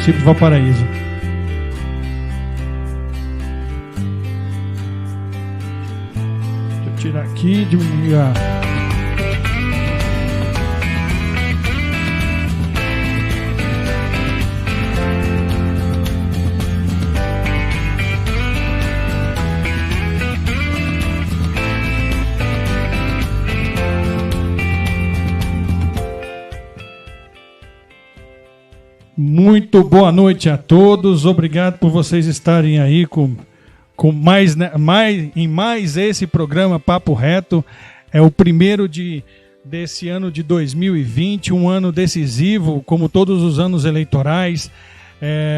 município de Valparaíso. Deixa eu tirar aqui, diminuir a... Muito boa noite a todos, obrigado por vocês estarem aí com mais esse programa Papo Reto. É o primeiro desse ano de 2020, um ano decisivo, como todos os anos eleitorais.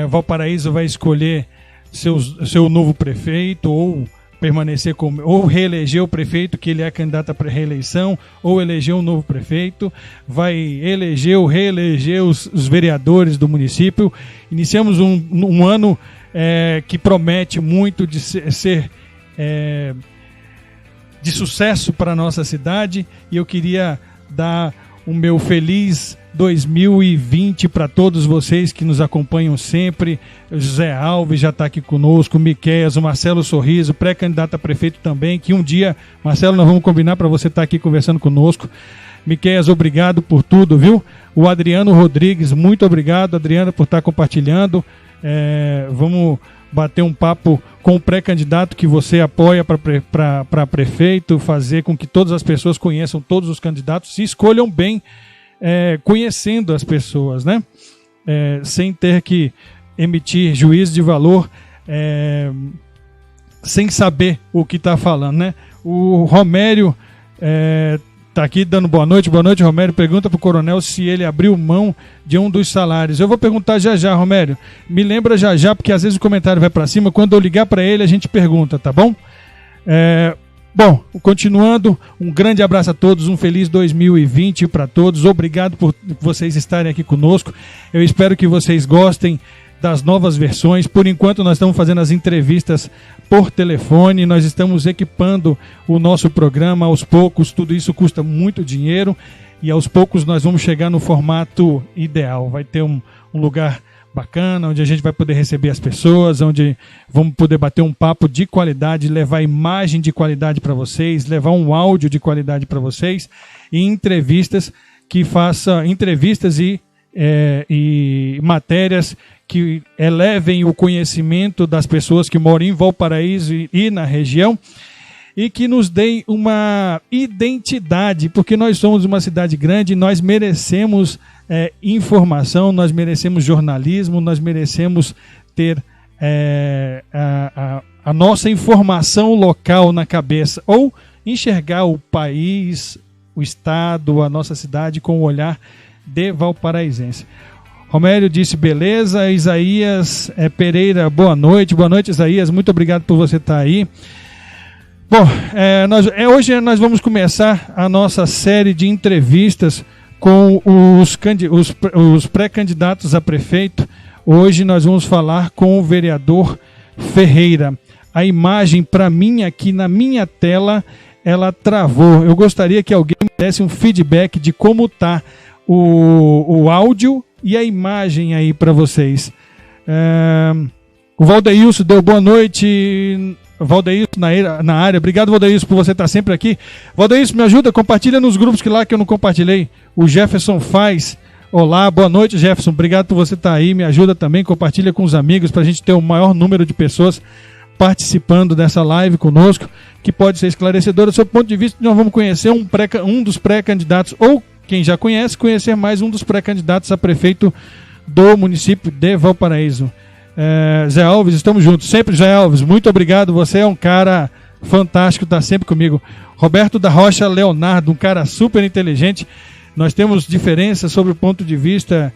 Valparaíso vai escolher seu novo prefeito, ou permanecer ou reeleger o prefeito, que ele é candidato à reeleição, ou eleger um novo prefeito, vai eleger ou reeleger os vereadores do município. Iniciamos um ano que promete muito de ser de sucesso para a nossa cidade, e eu queria dar o meu feliz 2020 para todos vocês que nos acompanham sempre. O José Alves já está aqui conosco, o Miqueias, o Marcelo Sorriso, pré-candidato a prefeito também, que um dia, Marcelo, nós vamos combinar para você estar aqui conversando conosco. Miqueias, obrigado por tudo, viu? O Adriano Rodrigues, muito obrigado, Adriano, por estar compartilhando. Vamos bater um papo com o pré-candidato que você apoia para prefeito, fazer com que todas as pessoas conheçam todos os candidatos e escolham bem, conhecendo as pessoas, né? Sem ter que emitir juízo de valor, sem saber o que está falando, né? O Romério está aqui dando boa noite, Romério. Pergunta para o coronel se ele abriu mão de um dos salários. Eu vou perguntar já, Romério. Me lembra já, porque às vezes o comentário vai para cima. Quando eu ligar para ele, a gente pergunta, tá bom? Bom, continuando, um grande abraço a todos, um feliz 2020 para todos. Obrigado por vocês estarem aqui conosco. Eu espero que vocês gostem das novas versões. Por enquanto nós estamos fazendo as entrevistas por telefone, nós estamos equipando o nosso programa aos poucos. Tudo isso custa muito dinheiro e aos poucos nós vamos chegar no formato ideal. Vai ter um lugar bacana, onde a gente vai poder receber as pessoas, onde vamos poder bater um papo de qualidade, levar imagem de qualidade para vocês, levar um áudio de qualidade para vocês, e entrevistas que façam entrevistas e matérias que elevem o conhecimento das pessoas que moram em Valparaíso e na região, e que nos deem uma identidade, porque nós somos uma cidade grande, nós merecemos informação, nós merecemos jornalismo, nós merecemos ter a nossa informação local na cabeça, ou enxergar o país, o estado, a nossa cidade com o olhar de valparaísense. Romério disse beleza. Isaías Pereira, boa noite, Isaías, muito obrigado por você estar aí. Bom, hoje nós vamos começar a nossa série de entrevistas com os pré-candidatos a prefeito. Hoje nós vamos falar com o vereador Ferreira. A imagem, para mim, aqui na minha tela, ela travou. Eu gostaria que alguém me desse um feedback de como está o áudio e a imagem aí para vocês. O Valdeilson deu boa noite. Valdeilson na área. Obrigado, Valdeilson, por você estar sempre aqui. Valdeilson, me ajuda, compartilha nos grupos que eu não compartilhei. O Jefferson faz. Olá, boa noite, Jefferson. Obrigado por você estar aí. Me ajuda também, compartilha com os amigos para a gente ter o maior número de pessoas participando dessa live conosco, que pode ser esclarecedora. Do seu ponto de vista, nós vamos conhecer um dos pré-candidatos, ou quem já conhece, conhecer mais um dos pré-candidatos a prefeito do município de Valparaíso. Zé Alves, estamos juntos. Sempre, Zé Alves, muito obrigado. Você é um cara fantástico, está sempre comigo. Roberto da Rocha Leonardo, um cara super inteligente. Nós temos diferenças sobre o ponto de vista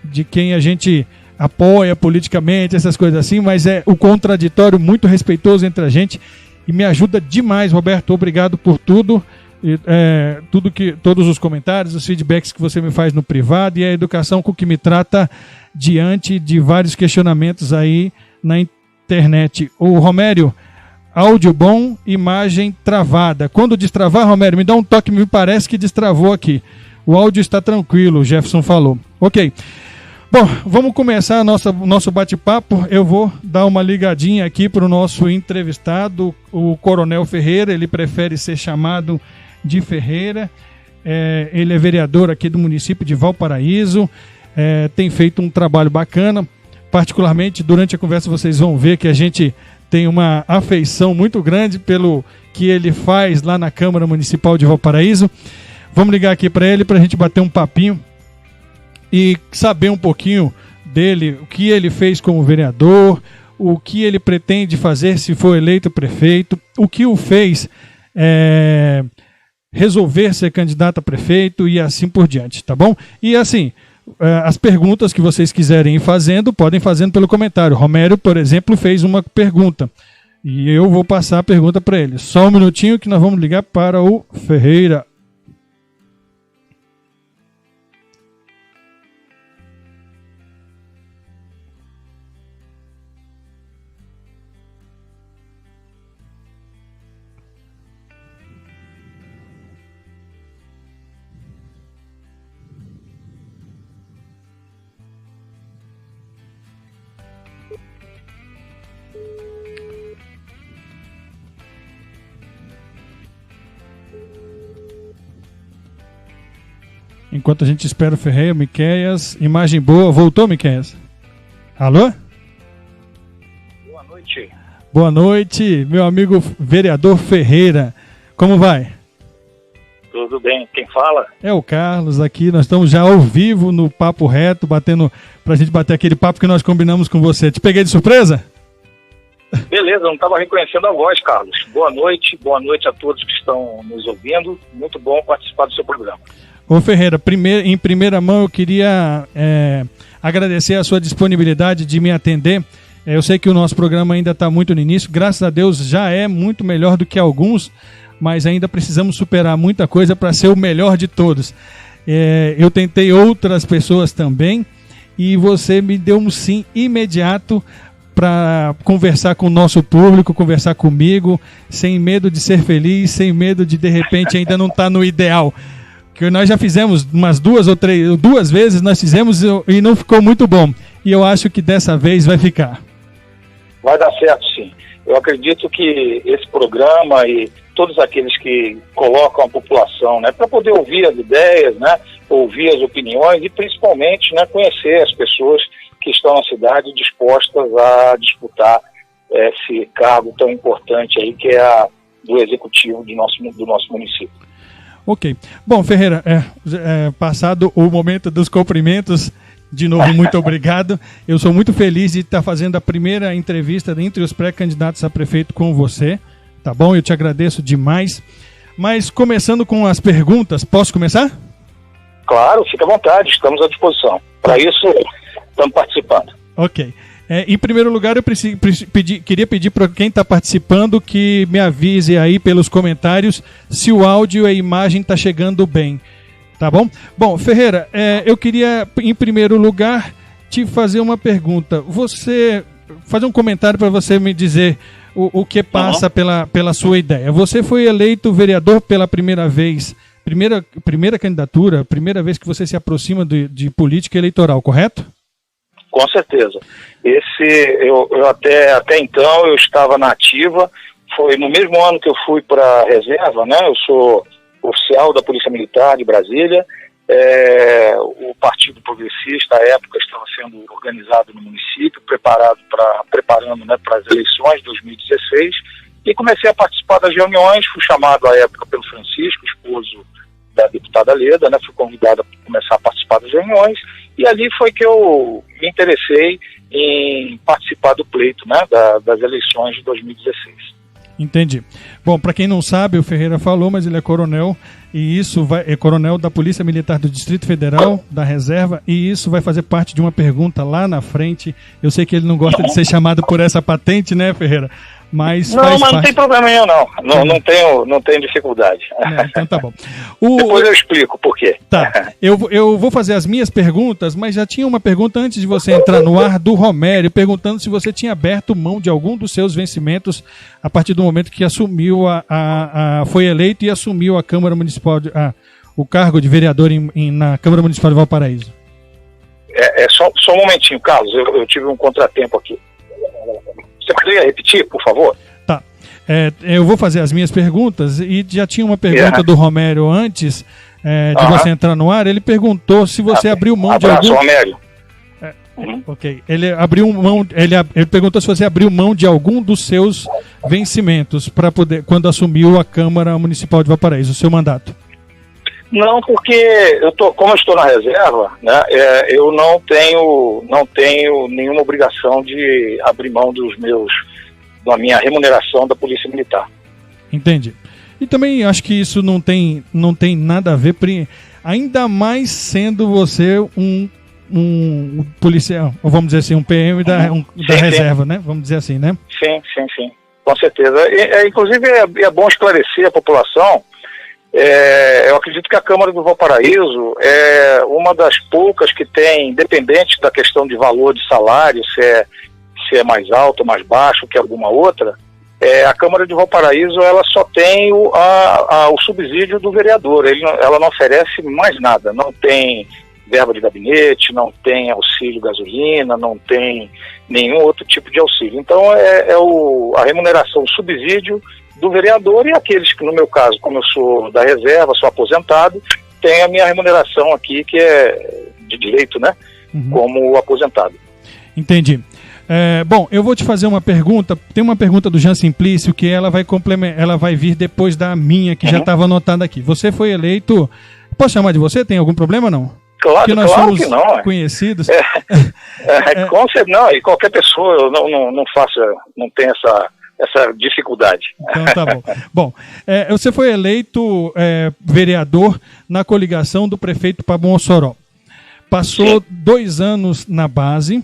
de quem a gente apoia politicamente, essas coisas assim, mas é o contraditório muito respeitoso entre a gente e me ajuda demais, Roberto. Obrigado por tudo. Todos os comentários, os feedbacks que você me faz no privado e a educação com que me trata diante de vários questionamentos aí na internet. O Romério, áudio bom, imagem travada. Quando destravar, Romério, me dá um toque, me parece que destravou aqui. O áudio está tranquilo, o Jefferson falou. Ok. Bom, vamos começar nosso bate-papo. Eu vou dar uma ligadinha aqui para o nosso entrevistado, o Coronel Ferreira. Ele prefere ser chamado de Ferreira. Ele é vereador aqui do município de Valparaíso. Tem feito um trabalho bacana. Particularmente, durante a conversa, vocês vão ver que a gente tem uma afeição muito grande pelo que ele faz lá na Câmara Municipal de Valparaíso. Vamos ligar aqui para ele para a gente bater um papinho e saber um pouquinho dele, o que ele fez como vereador, o que ele pretende fazer se for eleito prefeito, o que o fez resolver ser candidato a prefeito e assim por diante, tá bom? E assim, as perguntas que vocês quiserem ir fazendo, podem fazendo pelo comentário. Romério, por exemplo, fez uma pergunta e eu vou passar a pergunta para ele. Só um minutinho que nós vamos ligar para o Ferreira. Enquanto a gente espera o Ferreira, Miqueias, imagem boa. Voltou, Miqueias? Alô? Boa noite. Boa noite, meu amigo vereador Ferreira. Como vai? Tudo bem. Quem fala? É o Carlos aqui. Nós estamos já ao vivo no Papo Reto, pra gente bater aquele papo que nós combinamos com você. Te peguei de surpresa? Beleza, não estava reconhecendo a voz, Carlos. Boa noite a todos que estão nos ouvindo. Muito bom participar do seu programa. Ô Ferreira, em primeira mão eu queria agradecer a sua disponibilidade de me atender. Eu sei que o nosso programa ainda está muito no início, graças a Deus já é muito melhor do que alguns, mas ainda precisamos superar muita coisa para ser o melhor de todos. Eu tentei outras pessoas também e você me deu um sim imediato para conversar com o nosso público, conversar comigo, sem medo de ser feliz, sem medo de repente ainda não estar no ideal. Que nós já fizemos umas duas vezes nós fizemos e não ficou muito bom. E eu acho que dessa vez vai ficar. Vai dar certo, sim. Eu acredito que esse programa e todos aqueles que colocam a população, né, para poder ouvir as ideias, né, ouvir as opiniões e principalmente, né, conhecer as pessoas que estão na cidade dispostas a disputar esse cargo tão importante aí que é do executivo do nosso município. Ok. Bom, Ferreira, passado o momento dos cumprimentos, de novo, muito obrigado. Eu sou muito feliz de estar fazendo a primeira entrevista entre os pré-candidatos a prefeito com você, tá bom? Eu te agradeço demais. Mas começando com as perguntas, posso começar? Claro, fica à vontade, estamos à disposição. Para isso, estamos participando. Ok. Em primeiro lugar, eu queria pedir para quem está participando que me avise aí pelos comentários se o áudio e a imagem está chegando bem, tá bom? Bom, Ferreira, eu queria, em primeiro lugar, te fazer uma pergunta. Fazer um comentário para você me dizer o que passa pela sua ideia. Você foi eleito vereador pela primeira vez, primeira candidatura, primeira vez que você se aproxima de política eleitoral, correto? Com certeza. Eu até então eu estava na ativa, foi no mesmo ano que eu fui para a reserva, né? Eu sou oficial da Polícia Militar de Brasília. O Partido Progressista, à época, estava sendo organizado no município, preparando, né, para as eleições de 2016, e comecei a participar das reuniões. Fui chamado à época pelo Francisco, esposo da deputada Leda, né? Fui convidado a começar a participar das reuniões, e ali foi que eu me interessei em participar do pleito, né, das eleições de 2016. Entendi. Bom, para quem não sabe, o Ferreira falou, mas ele é coronel, e é coronel da Polícia Militar do Distrito Federal, da Reserva, e isso vai fazer parte de uma pergunta lá na frente. Eu sei que ele não gosta de ser chamado por essa patente, né, Ferreira? Mas não tem problema nenhum, não. Não tenho dificuldade. Então tá bom. Depois eu explico por quê. Tá. Eu vou fazer as minhas perguntas, mas já tinha uma pergunta antes de você entrar no ar do Romério, perguntando se você tinha aberto mão de algum dos seus vencimentos a partir do momento que assumiu foi eleito e assumiu a Câmara Municipal, o cargo de vereador na Câmara Municipal de Valparaíso. Só um momentinho, Carlos, eu tive um contratempo aqui. Você poderia repetir, por favor? Tá. Eu vou fazer as minhas perguntas e já tinha uma pergunta do Romério antes de você entrar no ar. Ele perguntou se você abriu mão de algum... Romério. Ok. Ele perguntou se você abriu mão de algum dos seus vencimentos para poder, quando assumiu a Câmara Municipal de Valparaíso, o seu mandato. Não, porque como eu estou na reserva, né, eu não tenho nenhuma obrigação de abrir mão da minha remuneração da Polícia Militar. Entendi. E também acho que isso não tem nada a ver, ainda mais sendo você um policial, ou vamos dizer assim, um PM da reserva, né? Vamos dizer assim, né? Sim, com certeza. Inclusive é bom esclarecer a população. Eu acredito que a Câmara do Valparaíso é uma das poucas que tem, independente da questão de valor de salário, se é mais alto ou mais baixo que alguma outra, a Câmara de Valparaíso ela só tem o subsídio do vereador. Ela não oferece mais nada, não tem verba de gabinete, não tem auxílio gasolina, não tem nenhum outro tipo de auxílio. Então a remuneração, o subsídio do vereador, e aqueles que, no meu caso, como eu sou da reserva, sou aposentado, tem a minha remuneração aqui, que é de direito, né? Como aposentado. Entendi. Bom, eu vou te fazer uma pergunta. Tem uma pergunta do Jean Simplício que ela vai vir depois da minha, que já estava anotada aqui. Você foi eleito... Posso chamar de você? Tem algum problema, não? Claro, porque nós somos que não. Conhecidos. Não, e qualquer pessoa eu não tem essa dificuldade. Então tá bom. Bom, você foi eleito vereador na coligação do prefeito Pablo Mossoró. Passou 2 anos na base,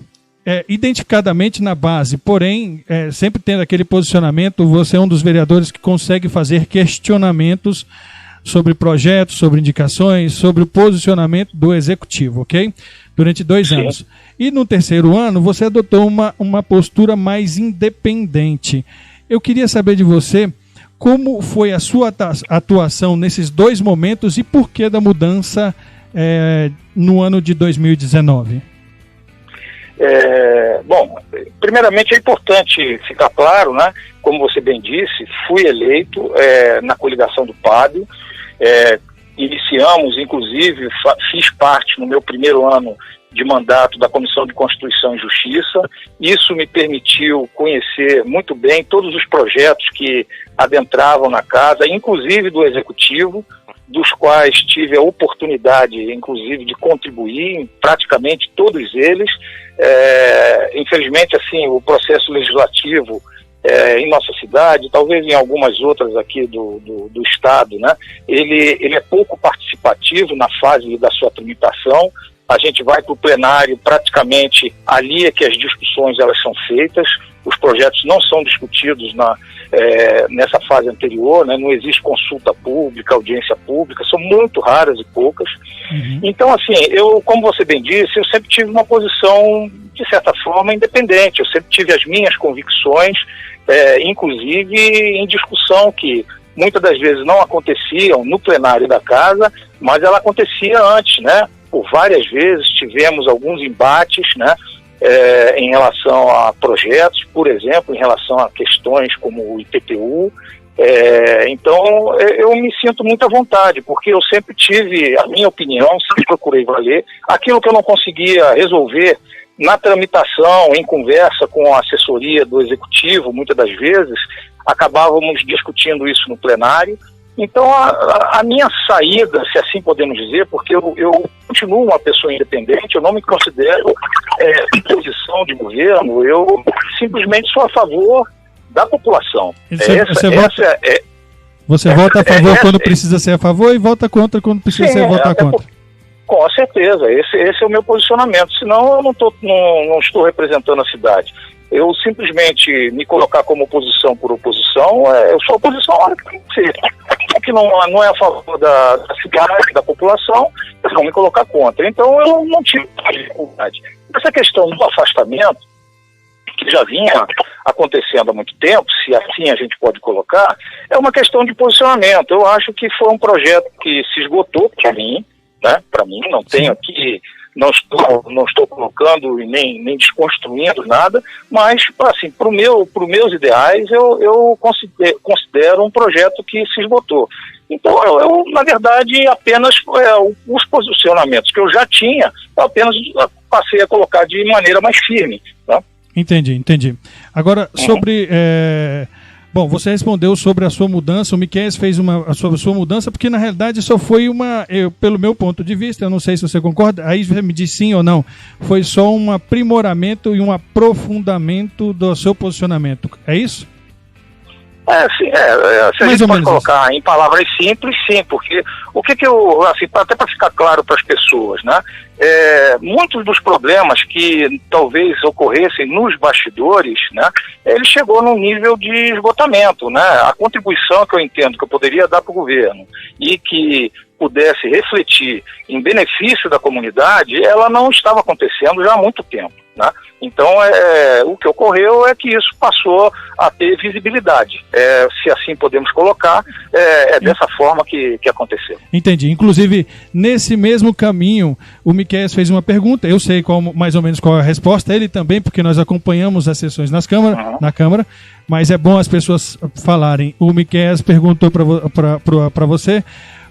identificadamente na base, porém, sempre tendo aquele posicionamento, você é um dos vereadores que consegue fazer questionamentos sobre projetos, sobre indicações, sobre o posicionamento do executivo, ok? Durante 2 anos. E no 3º ano, você adotou uma postura mais independente. Eu queria saber de você como foi a sua atuação nesses 2 momentos e por que da mudança no ano de 2019. Bom, primeiramente é importante ficar claro, né? Como você bem disse, fui eleito na coligação do PAB. Iniciamos, inclusive, fiz parte no meu 1º ano de mandato da Comissão de Constituição e Justiça. Isso me permitiu conhecer muito bem todos os projetos que adentravam na casa, inclusive do Executivo, dos quais tive a oportunidade, inclusive, de contribuir em praticamente todos eles. Infelizmente, assim, o processo legislativo em nossa cidade, talvez em algumas outras aqui do Estado, né? Ele é pouco participativo na fase da sua tramitação. A gente vai para o plenário, praticamente ali é que as discussões elas são feitas, os projetos não são discutidos nessa fase anterior, né? Não existe consulta pública, audiência pública, são muito raras e poucas. Então, assim, como você bem disse, eu sempre tive uma posição, de certa forma, independente, eu sempre tive as minhas convicções, inclusive em discussão que muitas das vezes não aconteciam no plenário da casa, mas ela acontecia antes, né? Por várias vezes tivemos alguns embates, né? Em relação a projetos, por exemplo, em relação a questões como o IPTU. Então, eu me sinto muito à vontade, porque eu sempre tive a minha opinião, sempre procurei valer. Aquilo que eu não conseguia resolver na tramitação, em conversa com a assessoria do Executivo, muitas das vezes, acabávamos discutindo isso no plenário. Então, a minha saída, se assim podemos dizer, porque eu continuo uma pessoa independente, eu não me considero em posição de governo, eu simplesmente sou a favor da população. Você vota a favor quando precisa ser a favor e vota contra quando precisa votar contra. Com certeza, esse é o meu posicionamento, senão eu não estou representando a cidade. Eu simplesmente me colocar como oposição por oposição, eu sou oposição a hora que tem que ser. Que não é a favor da cidade, da população, eles vão me colocar contra. Então eu não tive dificuldade. Essa questão do afastamento, que já vinha acontecendo há muito tempo, se assim a gente pode colocar, é uma questão de posicionamento. Eu acho que foi um projeto que se esgotou para mim, né? Para mim, não tenho aqui não estou colocando e nem desconstruindo nada, mas, assim, para os meus ideais, eu considero um projeto que se esgotou. Então, eu na verdade, apenas os posicionamentos que eu já tinha, eu apenas passei a colocar de maneira mais firme, tá? Entendi. Agora, sobre... Bom, você respondeu sobre a sua mudança, o Miquéias fez sobre a sua mudança, porque na realidade só foi pelo meu ponto de vista, eu não sei se você concorda, aí você me diz sim ou não, foi só um aprimoramento e um aprofundamento do seu posicionamento, é isso? Sim, se a gente pode colocar em palavras simples, sim, porque o que eu, assim, até para ficar claro para as pessoas, né, muitos dos problemas que talvez ocorressem nos bastidores, né, ele chegou num nível de esgotamento, né, a contribuição que eu entendo que eu poderia dar para o governo e que pudesse refletir em benefício da comunidade, ela não estava acontecendo já há muito tempo, né? Então, o que ocorreu é que isso passou a ter visibilidade. Se assim podemos colocar, dessa forma que aconteceu. Entendi. Inclusive, nesse mesmo caminho, o Miquéias fez uma pergunta, eu sei mais ou menos qual é a resposta, ele também, porque nós acompanhamos as sessões na Câmara, mas é bom as pessoas falarem. O Miquéias perguntou para você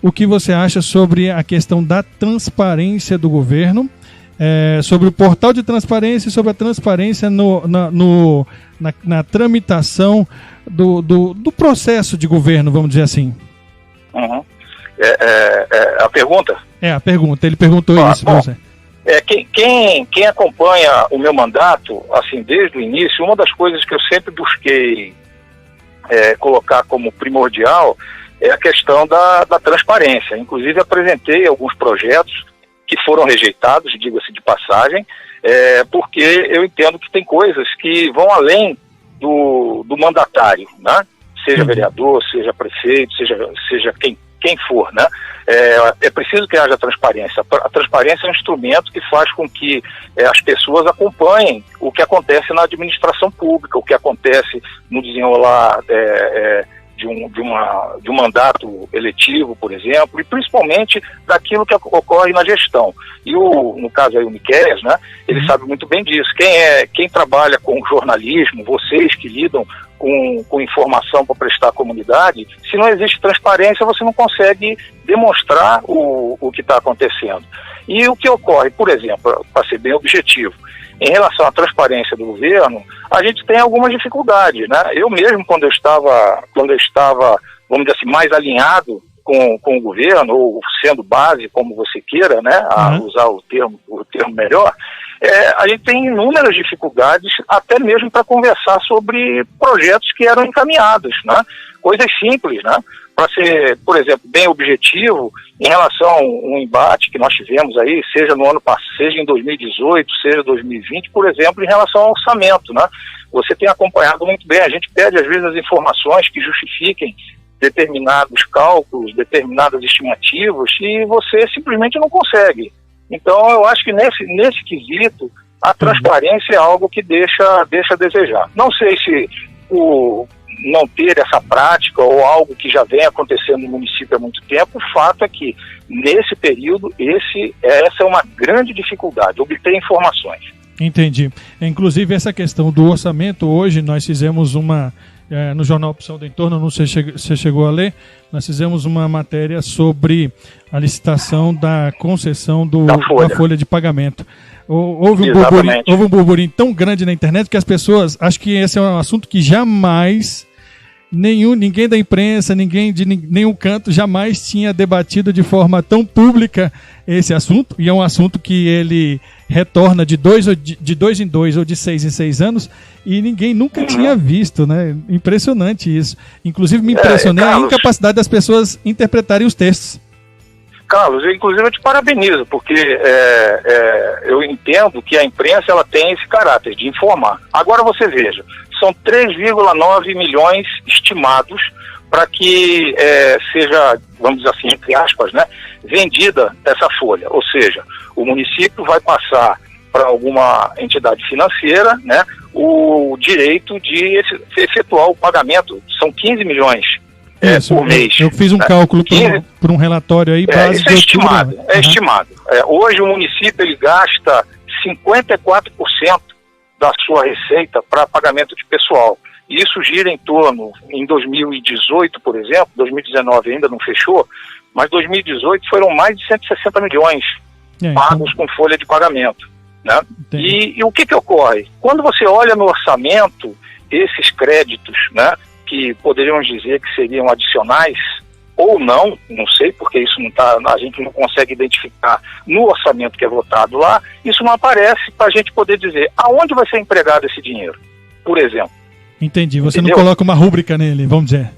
o que você acha sobre a questão da transparência do governo, sobre o portal de transparência e sobre a transparência na tramitação do processo de governo, vamos dizer assim. A pergunta? A pergunta, ele perguntou isso para você. Quem acompanha o meu mandato, assim, desde o início, uma das coisas que eu sempre busquei colocar como primordial é a questão da transparência. Inclusive, apresentei alguns projetos que foram rejeitados, digo-se de passagem, porque eu entendo que tem coisas que vão além do mandatário, né? Seja vereador, seja prefeito, seja quem for, né? É preciso que haja transparência. A transparência é um instrumento que faz com que as pessoas acompanhem o que acontece na administração pública, o que acontece no desenrolar de um mandato eletivo, por exemplo, e principalmente daquilo que ocorre na gestão. E no caso aí o Miquéias, né, ele sabe muito bem disso. Quem trabalha com jornalismo, vocês que lidam com informação para prestar à comunidade, se não existe transparência, você não consegue demonstrar o que está acontecendo. E o que ocorre, por exemplo, para ser bem objetivo, em relação à transparência do governo, a gente tem algumas dificuldades, né? Eu mesmo, quando eu estava, vamos dizer assim, mais alinhado com o governo, ou sendo base, como você queira, né, a usar o termo melhor, a gente tem inúmeras dificuldades, até mesmo para conversar sobre projetos que eram encaminhados, né? Coisas simples, né? Para ser, por exemplo, bem objetivo, em relação a um embate que nós tivemos aí, seja no ano passado, seja em 2018, seja 2020, por exemplo, em relação ao orçamento, né? Você tem acompanhado muito bem, a gente pede às vezes as informações que justifiquem determinados cálculos, determinadas estimativas, e você simplesmente não consegue. Então, eu acho que nesse quesito, a transparência é algo que deixa a desejar. Não sei se não ter essa prática ou algo que já vem acontecendo no município há muito tempo, o fato é que, nesse período, essa é uma grande dificuldade, obter informações. Entendi. Inclusive, essa questão do orçamento, hoje nós fizemos no jornal Opção do Entorno, não sei se você chegou a ler, nós fizemos uma matéria sobre a licitação da concessão da folha de pagamento. Houve um burburinho tão grande na internet que as pessoas, acho que esse é um assunto que jamais ninguém da imprensa, ninguém de nenhum canto jamais tinha debatido de forma tão pública esse assunto, e é um assunto que ele retorna de dois em dois ou de 6 em 6 anos, e ninguém nunca tinha visto, né? Impressionante isso. Inclusive me impressionei a incapacidade das pessoas interpretarem os textos. Carlos, eu te parabenizo, porque eu entendo que a imprensa ela tem esse caráter de informar. Agora você veja, são 3,9 milhões estimados para que seja, vamos dizer assim, entre aspas, né, vendida essa folha. Ou seja, o município vai passar para alguma entidade financeira, né, o direito de efetuar o pagamento. São 15 milhões por mês. Eu fiz um cálculo por um relatório aí, base isso é estimado. Estimado. Hoje o município ele gasta 54% da sua receita para pagamento de pessoal. Isso gira em torno, em 2018, por exemplo, 2019 ainda não fechou, mas 2018 foram mais de 160 milhões pagos com folha de pagamento. Né? E o que ocorre? Quando você olha no orçamento, esses créditos, né, que poderíamos dizer que seriam adicionais, ou não sei, porque isso não tá, a gente não consegue identificar no orçamento que é votado lá, isso não aparece para a gente poder dizer aonde vai ser empregado esse dinheiro, por exemplo. Entendi, você não coloca uma rúbrica nele, vamos dizer.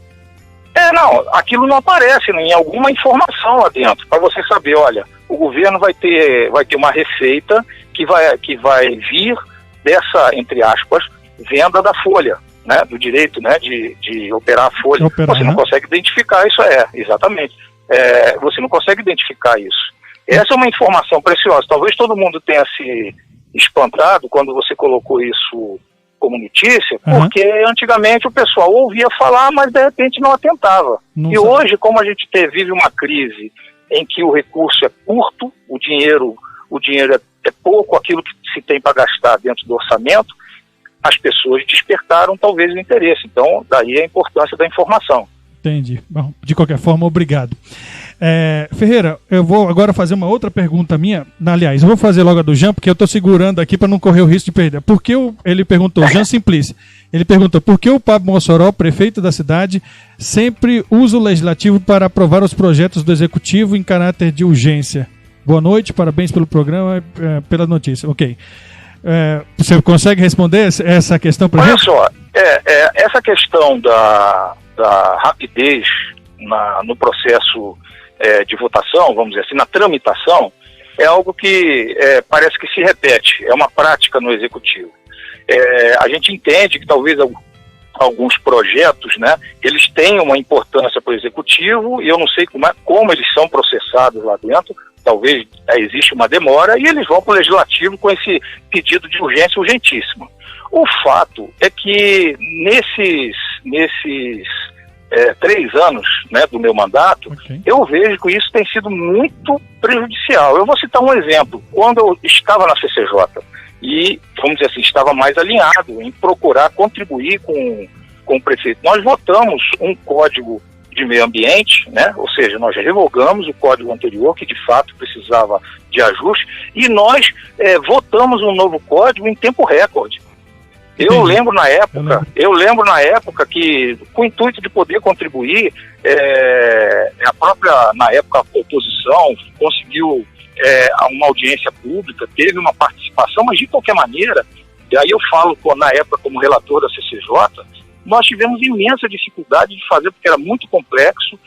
Não, aquilo não aparece em alguma informação lá dentro, para você saber, olha, o governo vai ter uma receita que vai vir dessa, entre aspas, venda da folha, né, do direito, né, de operar a folha. Você não consegue identificar isso, exatamente. Você não consegue identificar isso. Essa é uma informação preciosa. Talvez todo mundo tenha se espantado quando você colocou isso como notícia, porque antigamente o pessoal ouvia falar, mas de repente não atentava. E hoje, como a gente vive uma crise em que o recurso é curto, o dinheiro é pouco, aquilo que se tem para gastar dentro do orçamento, as pessoas despertaram talvez o interesse. Então, daí a importância da informação. Entendi. Bom, de qualquer forma, obrigado. Ferreira, eu vou agora fazer uma outra pergunta minha. Aliás, eu vou fazer logo a do Jean, porque eu estou segurando aqui para não correr o risco de perder. Ele perguntou, Jean Simplice, ele perguntou, por que o Pablo Mossoró, prefeito da cidade, sempre usa o legislativo para aprovar os projetos do executivo em caráter de urgência? Boa noite, parabéns pelo programa, pela notícia. Ok. Você consegue responder essa questão para a gente? Olha só, essa questão da rapidez no processo de votação, vamos dizer assim, na tramitação, é algo que parece que se repete, é uma prática no executivo. A gente entende que talvez alguns projetos, né, eles têm uma importância para o executivo, e eu não sei como eles são processados lá dentro. Talvez existe uma demora, e eles vão para o legislativo com esse pedido de urgência urgentíssimo. O fato é que nesses 3 anos, né, do meu mandato, eu vejo que isso tem sido muito prejudicial. Eu vou citar um exemplo. Quando eu estava na CCJ e, vamos dizer assim, estava mais alinhado em procurar contribuir com o prefeito, nós votamos um código de meio ambiente, né? Ou seja, nós revogamos o código anterior, que de fato precisava de ajuste, e nós votamos um novo código em tempo recorde. Eu lembro na época que, com o intuito de poder contribuir, a própria, na época, a oposição conseguiu uma audiência pública, teve uma participação, mas de qualquer maneira, e aí eu falo na época como relator da CCJ, nós tivemos imensa dificuldade de fazer, porque era muito complexo,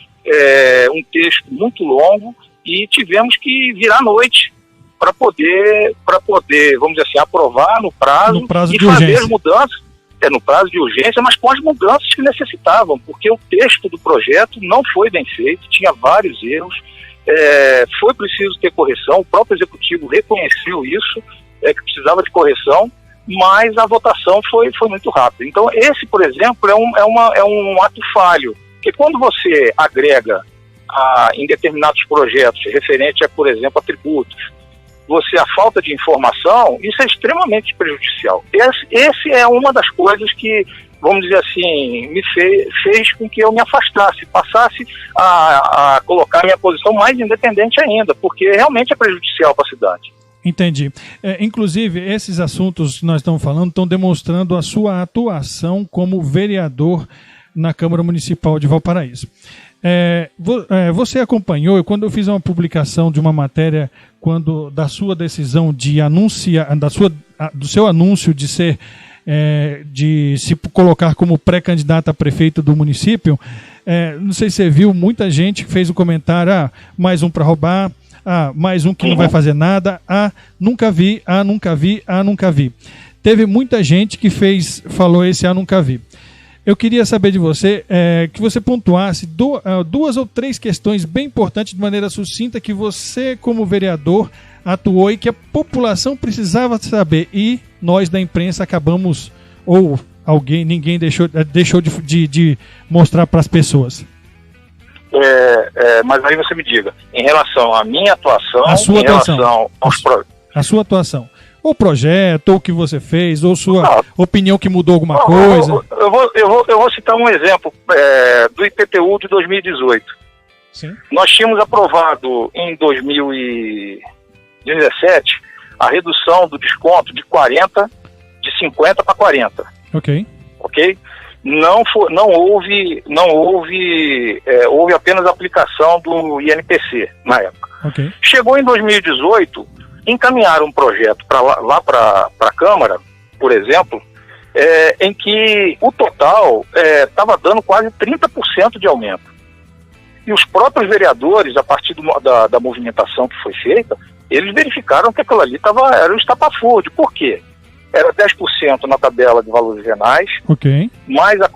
um texto muito longo, e tivemos que virar à noite para poder, vamos dizer assim, aprovar no prazo e fazer urgência. As mudanças, no prazo de urgência, mas com as mudanças que necessitavam, porque o texto do projeto não foi bem feito, tinha vários erros, foi preciso ter correção, o próprio executivo reconheceu isso, que precisava de correção, mas a votação foi muito rápida. Então, esse, por exemplo, é um ato falho, porque quando você agrega em determinados projetos, referente a, por exemplo, a tributos, a falta de informação, isso é extremamente prejudicial. Esse é uma das coisas que, vamos dizer assim, me fez com que eu me afastasse, passasse a colocar minha posição mais independente ainda, porque realmente é prejudicial para a cidade. Entendi. Inclusive, esses assuntos que nós estamos falando estão demonstrando a sua atuação como vereador na Câmara Municipal de Valparaíso. Você acompanhou, quando eu fiz uma publicação de uma matéria da sua decisão de anunciar, do seu anúncio de se colocar como pré-candidato a prefeito do município, não sei se você viu, muita gente fez um comentário, mais um para roubar, mais um que não vai fazer nada, nunca vi, nunca vi, nunca vi. Teve muita gente que falou esse nunca vi. Eu queria saber de você, que você pontuasse 2 ou 3 questões bem importantes de maneira sucinta que você, como vereador, atuou e que a população precisava saber. E nós da imprensa acabamos, ou ninguém deixou de mostrar para as pessoas. mas aí você me diga, em relação à minha atuação, a sua atuação, relação aos a sua atuação, ou projeto, ou o que você fez, ou sua opinião que mudou alguma coisa. Eu vou citar um exemplo do IPTU de 2018. Sim. Nós tínhamos aprovado em 2017 a redução do desconto de 50 para 40. Ok. Houve apenas a aplicação do INPC na época. Okay. Chegou em 2018, encaminharam um projeto lá para a Câmara, por exemplo, em que o total estava dando quase 30% de aumento. E os próprios vereadores, a partir da movimentação que foi feita, eles verificaram que aquilo ali era um estapafúrdio. Por quê? Era 10% na tabela de valores venais, mais a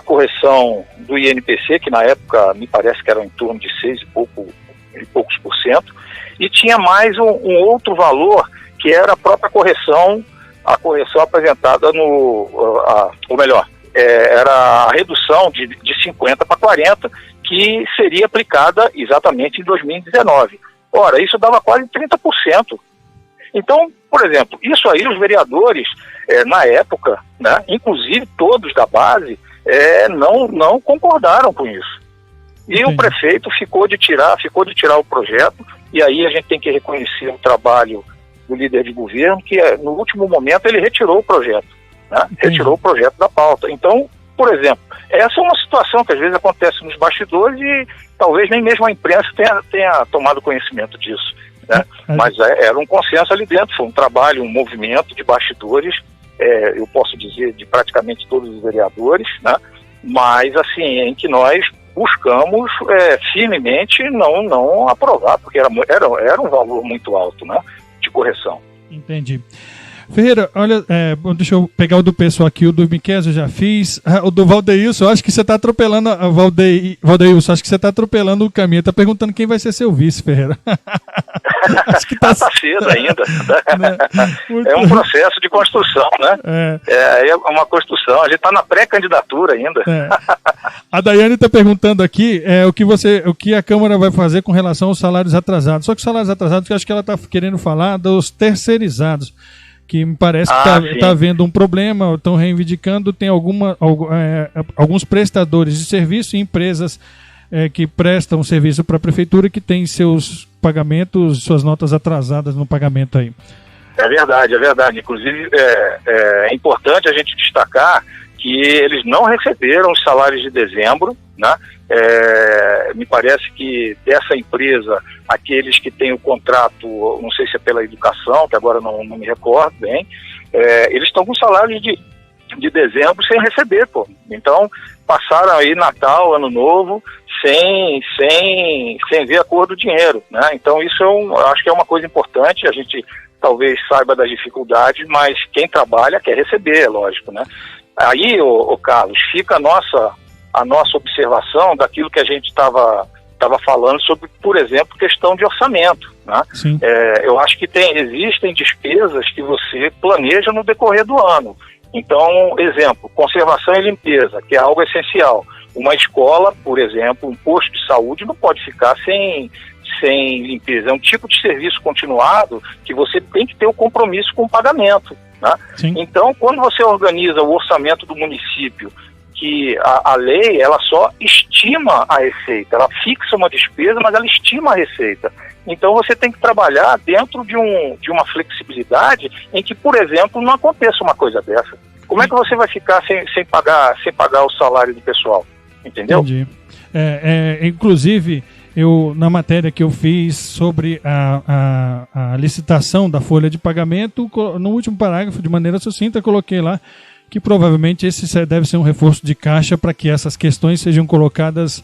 correção do INPC, que na época me parece que era em torno de 6 e poucos por cento, e tinha mais um outro valor, que era a própria correção apresentada era a redução de 50 para 40, que seria aplicada exatamente em 2019. Ora, isso dava quase 30%. Então, por exemplo, isso aí os vereadores, na época, né, inclusive todos da base, não concordaram com isso. E Entendi. O prefeito ficou de tirar o projeto, e aí a gente tem que reconhecer o trabalho do líder de governo, que no último momento ele retirou o projeto, né? Retirou o projeto da pauta. Então, por exemplo, essa é uma situação que às vezes acontece nos bastidores e talvez nem mesmo a imprensa tenha tomado conhecimento disso. Né? Mas era um consenso ali dentro, foi um trabalho, um movimento de bastidores, eu posso dizer de praticamente todos os vereadores, né? Mas assim, em que nós buscamos firmemente não aprovar, porque era um valor muito alto, né, de correção. Entendi. Ferreira, olha, deixa eu pegar o do pessoal aqui, o do Miquel eu já fiz, o do Valdeilson, eu acho que você está atropelando, Valdeilson, acho que você está atropelando o caminho, está perguntando quem vai ser seu vice, Ferreira. Acho que tá cedo ainda. É um processo de construção, né? É uma construção, a gente está na pré-candidatura ainda. A Daiane está perguntando aqui o que a Câmara vai fazer com relação aos salários atrasados. Só que os salários atrasados, eu acho que ela está querendo falar dos terceirizados, que me parece que está havendo um problema, estão reivindicando, tem alguns prestadores de serviço e empresas que prestam serviço para a prefeitura que tem seus pagamentos, suas notas atrasadas no pagamento aí. É verdade. Inclusive, é importante a gente destacar que eles não receberam os salários de dezembro, né? Me parece que dessa empresa, aqueles que têm o contrato, não sei se é pela educação, que agora não me recordo bem, eles estão com salários de dezembro sem receber, pô. Então, passaram aí Natal, Ano Novo, sem ver a cor do dinheiro, né? Então, isso acho que é uma coisa importante, a gente talvez saiba das dificuldades, mas quem trabalha quer receber, é lógico, né? Aí, Carlos, fica a nossa observação daquilo que a gente estava falando sobre, por exemplo, questão de orçamento, né? Eu acho que existem despesas que você planeja no decorrer do ano. Então, exemplo, conservação e limpeza, que é algo essencial. Uma escola, por exemplo, um posto de saúde não pode ficar sem limpeza. É um tipo de serviço continuado que você tem que ter o compromisso com o pagamento, né? Então, quando você organiza o orçamento do município, que a lei, ela só estima a receita, ela fixa uma despesa, mas ela estima a receita. Então você tem que trabalhar dentro de uma flexibilidade em que, por exemplo, não aconteça uma coisa dessa. Como é que você vai ficar sem pagar o salário do pessoal? Entendeu? Entendi. Inclusive, na matéria que eu fiz sobre a licitação da folha de pagamento, no último parágrafo, de maneira sucinta, coloquei lá que provavelmente esse deve ser um reforço de caixa para que essas questões sejam colocadas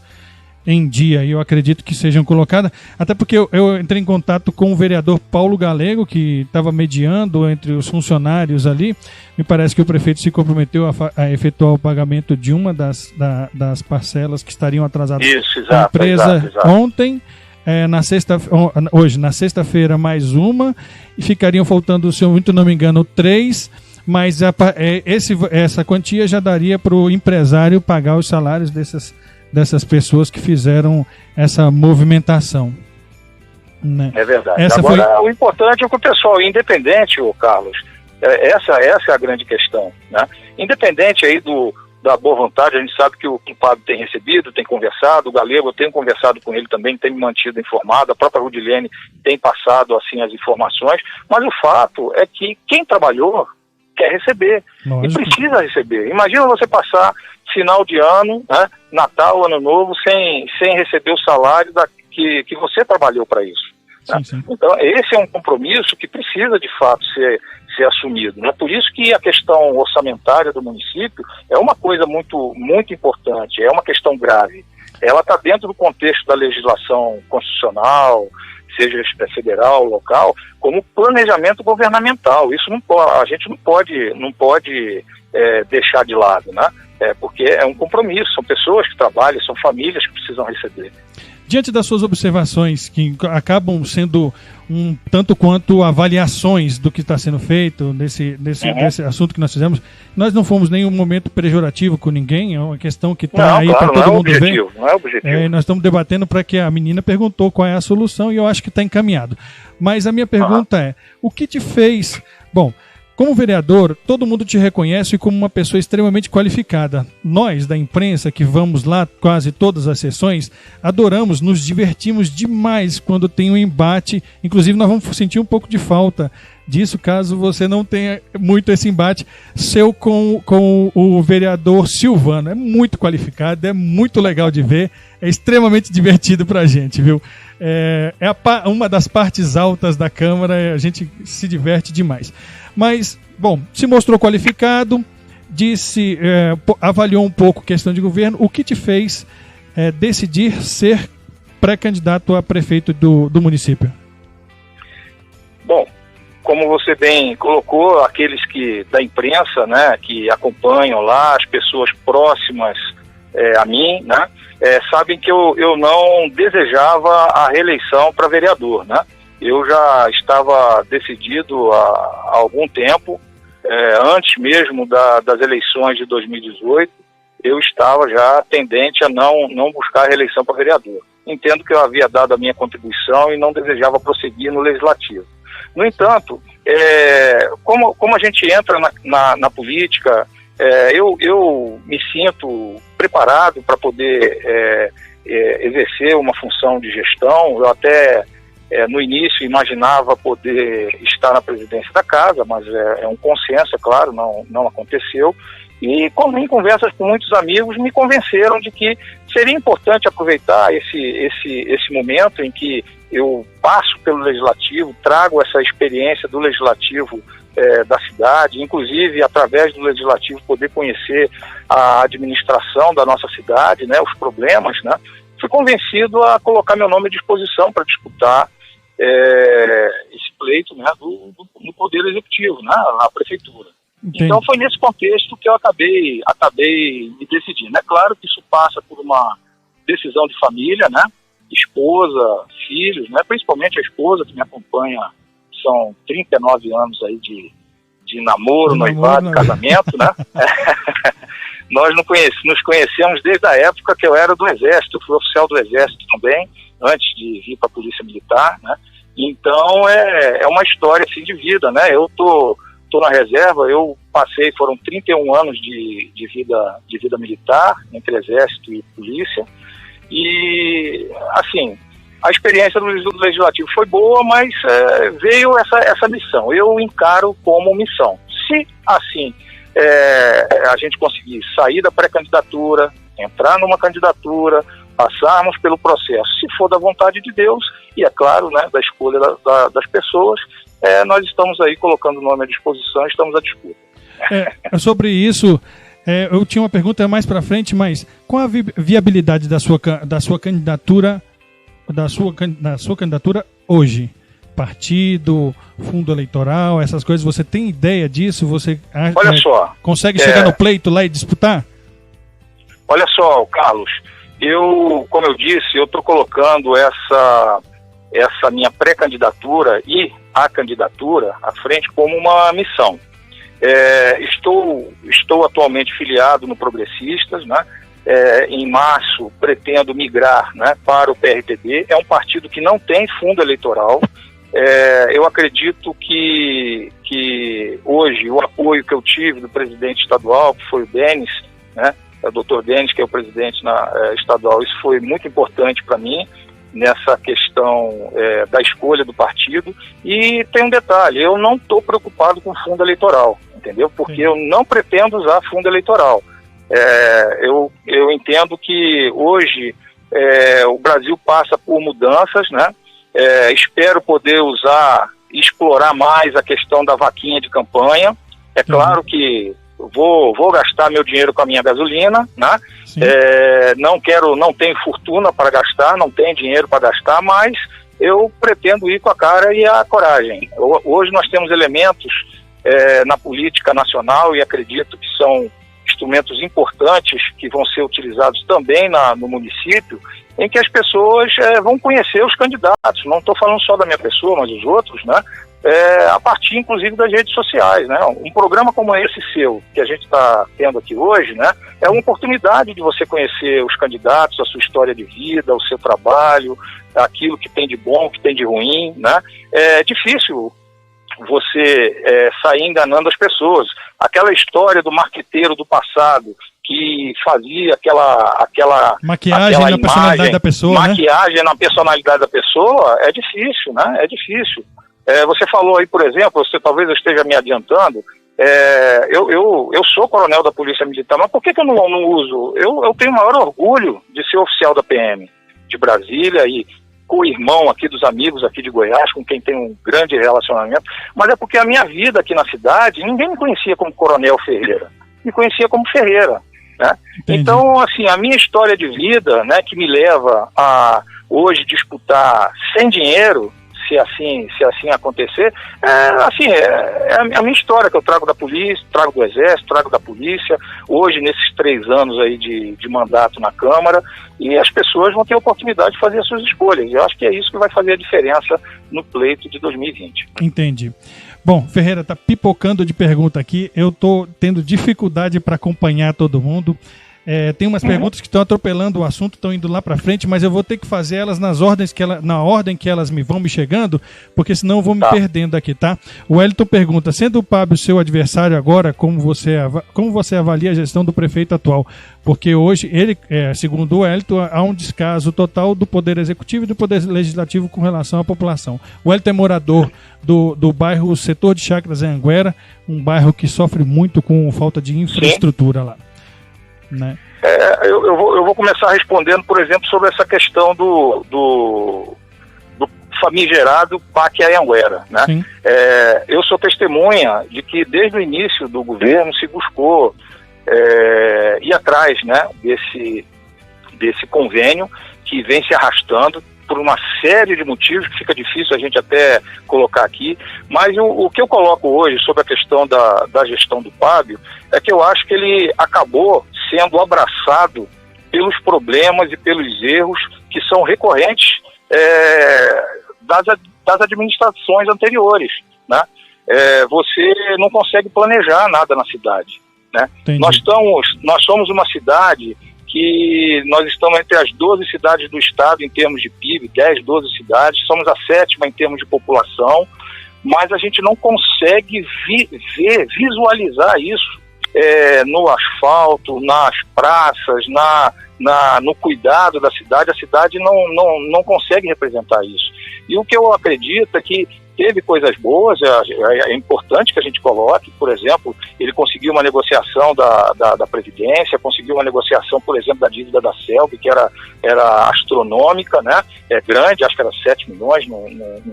em dia, e eu acredito que sejam colocadas, até porque eu entrei em contato com o vereador Paulo Galego, que estava mediando entre os funcionários ali. Me parece que o prefeito se comprometeu a efetuar o pagamento de uma das parcelas que estariam atrasadas da empresa ontem, hoje, na sexta-feira, mais uma, e ficariam faltando, se eu muito não me engano, 3, mas essa quantia já daria para o empresário pagar os salários dessas pessoas que fizeram essa movimentação. Né? É verdade. Agora, o importante é que o pessoal independente, Carlos, essa é a grande questão, né? Independente aí da boa vontade, a gente sabe que o culpado tem recebido, tem conversado, o Galego, eu tenho conversado com ele também, tem me mantido informado, a própria Rudilene tem passado assim as informações, mas o fato é que quem trabalhou quer receber. Lógico. E precisa receber. Imagina você passar final de ano, né, Natal, Ano Novo, sem receber o salário que você trabalhou para isso. Né? Sim. Então, esse é um compromisso que precisa, de fato, ser assumido. Né? Por isso que a questão orçamentária do município é uma coisa muito, muito importante, é uma questão grave. Ela está dentro do contexto da legislação constitucional, seja federal, local, como planejamento governamental. Isso não pode, a gente não pode deixar de lado, né? Porque é um compromisso, são pessoas que trabalham, são famílias que precisam receber. Diante das suas observações, que acabam sendo um tanto quanto avaliações do que está sendo feito desse assunto que nós fizemos, nós não fomos em nenhum momento pejorativo com ninguém, é uma questão que está aí para todo mundo ver. Não é objetivo. Nós estamos debatendo para que a menina perguntou qual é a solução e eu acho que está encaminhado. Mas a minha pergunta é, o que te fez... Bom, como vereador, todo mundo te reconhece como uma pessoa extremamente qualificada. Nós, da imprensa, que vamos lá quase todas as sessões, adoramos, nos divertimos demais quando tem um embate. Inclusive, nós vamos sentir um pouco de falta disso, caso você não tenha muito esse embate seu com o vereador Silvano. É muito qualificado, é muito legal de ver, é extremamente divertido pra gente, viu? Uma das partes altas da Câmara, a gente se diverte demais. Mas, bom, se mostrou qualificado, avaliou um pouco a questão de governo. O que te fez decidir ser pré-candidato a prefeito do município? Bom, como você bem colocou, aqueles da imprensa, né, que acompanham lá, as pessoas próximas a mim, né, sabem que eu não desejava a reeleição para vereador, né? Eu já estava decidido há algum tempo, antes mesmo das eleições de 2018, eu estava já tendente a não buscar a reeleição para vereador. Entendo que eu havia dado a minha contribuição e não desejava prosseguir no legislativo. No entanto, como a gente entra na política, eu me sinto preparado para poder exercer uma função de gestão. Eu até... no início imaginava poder estar na presidência da casa, mas é um consenso, é claro, não aconteceu. E em conversas com muitos amigos me convenceram de que seria importante aproveitar esse momento em que eu passo pelo Legislativo, trago essa experiência do Legislativo da cidade, inclusive através do Legislativo poder conhecer a administração da nossa cidade, né, os problemas, né. Fui convencido a colocar meu nome à disposição para disputar esse pleito, né, do Poder Executivo, né, a Prefeitura. Entendi. Então foi nesse contexto que eu acabei me decidindo. É claro que isso passa por uma decisão de família, né, esposa, filhos, né, principalmente a esposa que me acompanha, são 39 anos aí de namoro, noivado, casamento, né. Nós nos conhecemos desde a época que eu era do Exército, eu fui oficial do Exército também, antes de vir para a Polícia Militar, né. Então é uma história assim de vida, né. Eu tô na reserva, eu passei, foram 31 anos de vida militar, entre Exército e Polícia, e assim, a experiência do Legislativo foi boa, mas veio essa missão, eu encaro como missão. Se assim a gente conseguir sair da pré-candidatura, entrar numa candidatura, passarmos pelo processo, se for da vontade de Deus, e é claro, né, da escolha das pessoas, nós estamos aí colocando o nome à disposição, estamos à disputa. Sobre isso, eu tinha uma pergunta mais para frente, mas qual a viabilidade da sua candidatura, da sua candidatura hoje? Partido, fundo eleitoral, essas coisas, você tem ideia disso? Você Olha só, consegue chegar no pleito lá e disputar? Olha só, Carlos, como eu disse, eu estou colocando essa minha pré-candidatura e a candidatura à frente como uma missão. Estou atualmente filiado no Progressistas, né? em março, pretendo migrar, né, para o PRTB. É um partido que não tem fundo eleitoral. Eu acredito que hoje o apoio que eu tive do presidente estadual, que foi o Denis, né, o doutor Denis, que é o presidente estadual, isso foi muito importante para mim nessa questão da escolha do partido. E tem um detalhe: eu não estou preocupado com fundo eleitoral, entendeu? Porque eu não pretendo usar fundo eleitoral. Eu entendo que hoje o Brasil passa por mudanças, né? Espero poder usar e explorar mais a questão da vaquinha de campanha. É claro que vou gastar meu dinheiro com a minha gasolina, né? Não tenho fortuna para gastar, não tenho dinheiro para gastar, mas eu pretendo ir com a cara e a coragem. Hoje nós temos elementos na política nacional, e acredito que são instrumentos importantes que vão ser utilizados também no município, em que as pessoas vão conhecer os candidatos. Não estou falando só da minha pessoa, mas os outros, né? A partir, inclusive, das redes sociais, né? Um programa como esse seu, que a gente está tendo aqui hoje, né, é uma oportunidade de você conhecer os candidatos, a sua história de vida, o seu trabalho, aquilo que tem de bom, que tem de ruim, né? É difícil você sair enganando as pessoas. Aquela história do marqueteiro do passado, que fazia aquela maquiagem na personalidade da pessoa, maquiagem, né? Na personalidade da pessoa, é difícil, né? É difícil. Você falou aí, por exemplo, talvez eu esteja me adiantando, eu sou coronel da Polícia Militar, mas por que eu não uso? Eu tenho o maior orgulho de ser oficial da PM de Brasília e co-irmão aqui dos amigos aqui de Goiás, com quem tem um grande relacionamento, mas é porque a minha vida aqui na cidade, ninguém me conhecia como Coronel Ferreira, me conhecia como Ferreira, né? Então, assim, a minha história de vida, né, que me leva a hoje disputar sem dinheiro, se assim acontecer, é a minha história que eu trago da polícia, trago do Exército, trago da polícia, hoje nesses 3 anos aí de mandato na Câmara, e as pessoas vão ter a oportunidade de fazer as suas escolhas. Eu acho que é isso que vai fazer a diferença no pleito de 2020. Entendi. Bom, Ferreira, tá pipocando de pergunta aqui, eu tô tendo dificuldade para acompanhar todo mundo. Tem umas perguntas que estão atropelando o assunto, estão indo lá para frente, mas eu vou ter que fazer elas na ordem que elas vão me chegando, porque senão eu vou me perdendo aqui, tá? O Wellington pergunta: sendo o Pablo seu adversário agora, como você avalia a gestão do prefeito atual? Porque hoje, segundo o Wellington, há um descaso total do Poder Executivo e do Poder Legislativo com relação à população. O Wellington é morador do bairro Setor de Chacras Anhanguera, um bairro que sofre muito com falta de infraestrutura lá. Né? Eu vou começar respondendo, por exemplo, sobre essa questão do famigerado PAC Anhanguera, né? Eu sou testemunha de que desde o início do governo se buscou ir atrás, né, desse convênio que vem se arrastando por uma série de motivos que fica difícil a gente até colocar aqui, mas o que eu coloco hoje sobre a questão da gestão do Fábio é que eu acho que ele acabou sendo abraçado pelos problemas e pelos erros que são recorrentes das administrações anteriores, né? Você não consegue planejar nada na cidade, né? Nós somos uma cidade que nós estamos entre as 12 cidades do estado em termos de PIB, 10, 12 cidades, somos a 7ª em termos de população, mas a gente não consegue visualizar isso no asfalto, nas praças, no cuidado da cidade. A cidade não consegue representar isso. E o que eu acredito é que teve coisas boas, é importante que a gente coloque, por exemplo, ele conseguiu uma negociação da Previdência, conseguiu uma negociação, por exemplo, da dívida da CELB, que era astronômica, né? Grande, acho que era 7 milhões, não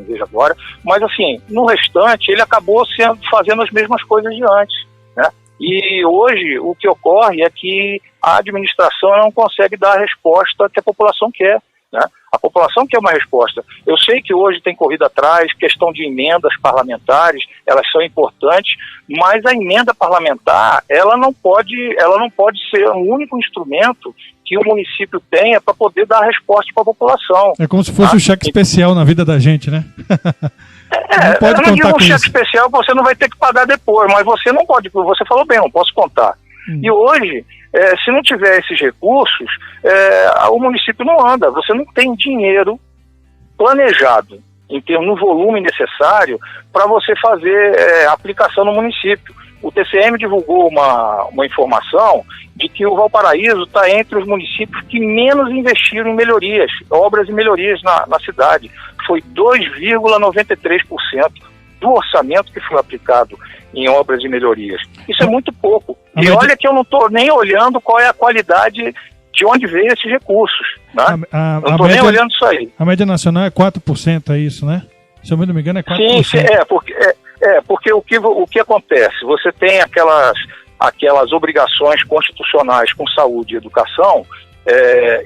vejo agora, mas assim, no restante, ele acabou fazendo as mesmas coisas de antes, né? E hoje o que ocorre é que a administração não consegue dar a resposta que a população quer, né? A população quer uma resposta. Eu sei que hoje tem corrido atrás, questão de emendas parlamentares, elas são importantes, mas a emenda parlamentar, ela não pode ser o único instrumento que o município tenha para poder dar a resposta para a população. É como se fosse um cheque especial na vida da gente, né? Não pode contar com um cheque especial, você não vai ter que pagar depois, mas você não pode, você falou bem, não posso contar. E hoje, se não tiver esses recursos, o município não anda. Você não tem dinheiro planejado em termos no volume necessário para você fazer aplicação no município. O TCM divulgou uma informação de que o Valparaíso está entre os municípios que menos investiram em melhorias, obras e melhorias na cidade. Foi 2,93% do orçamento que foi aplicado em obras e melhorias. Isso é muito pouco. E olha que eu não estou nem olhando qual é a qualidade de onde veio esses recursos. Né? Eu não estou nem olhando isso aí. A média nacional é 4%, é isso, né? Se eu não me engano, é 4%. Sim, porque o que acontece? Você tem aquelas obrigações constitucionais com saúde e educação,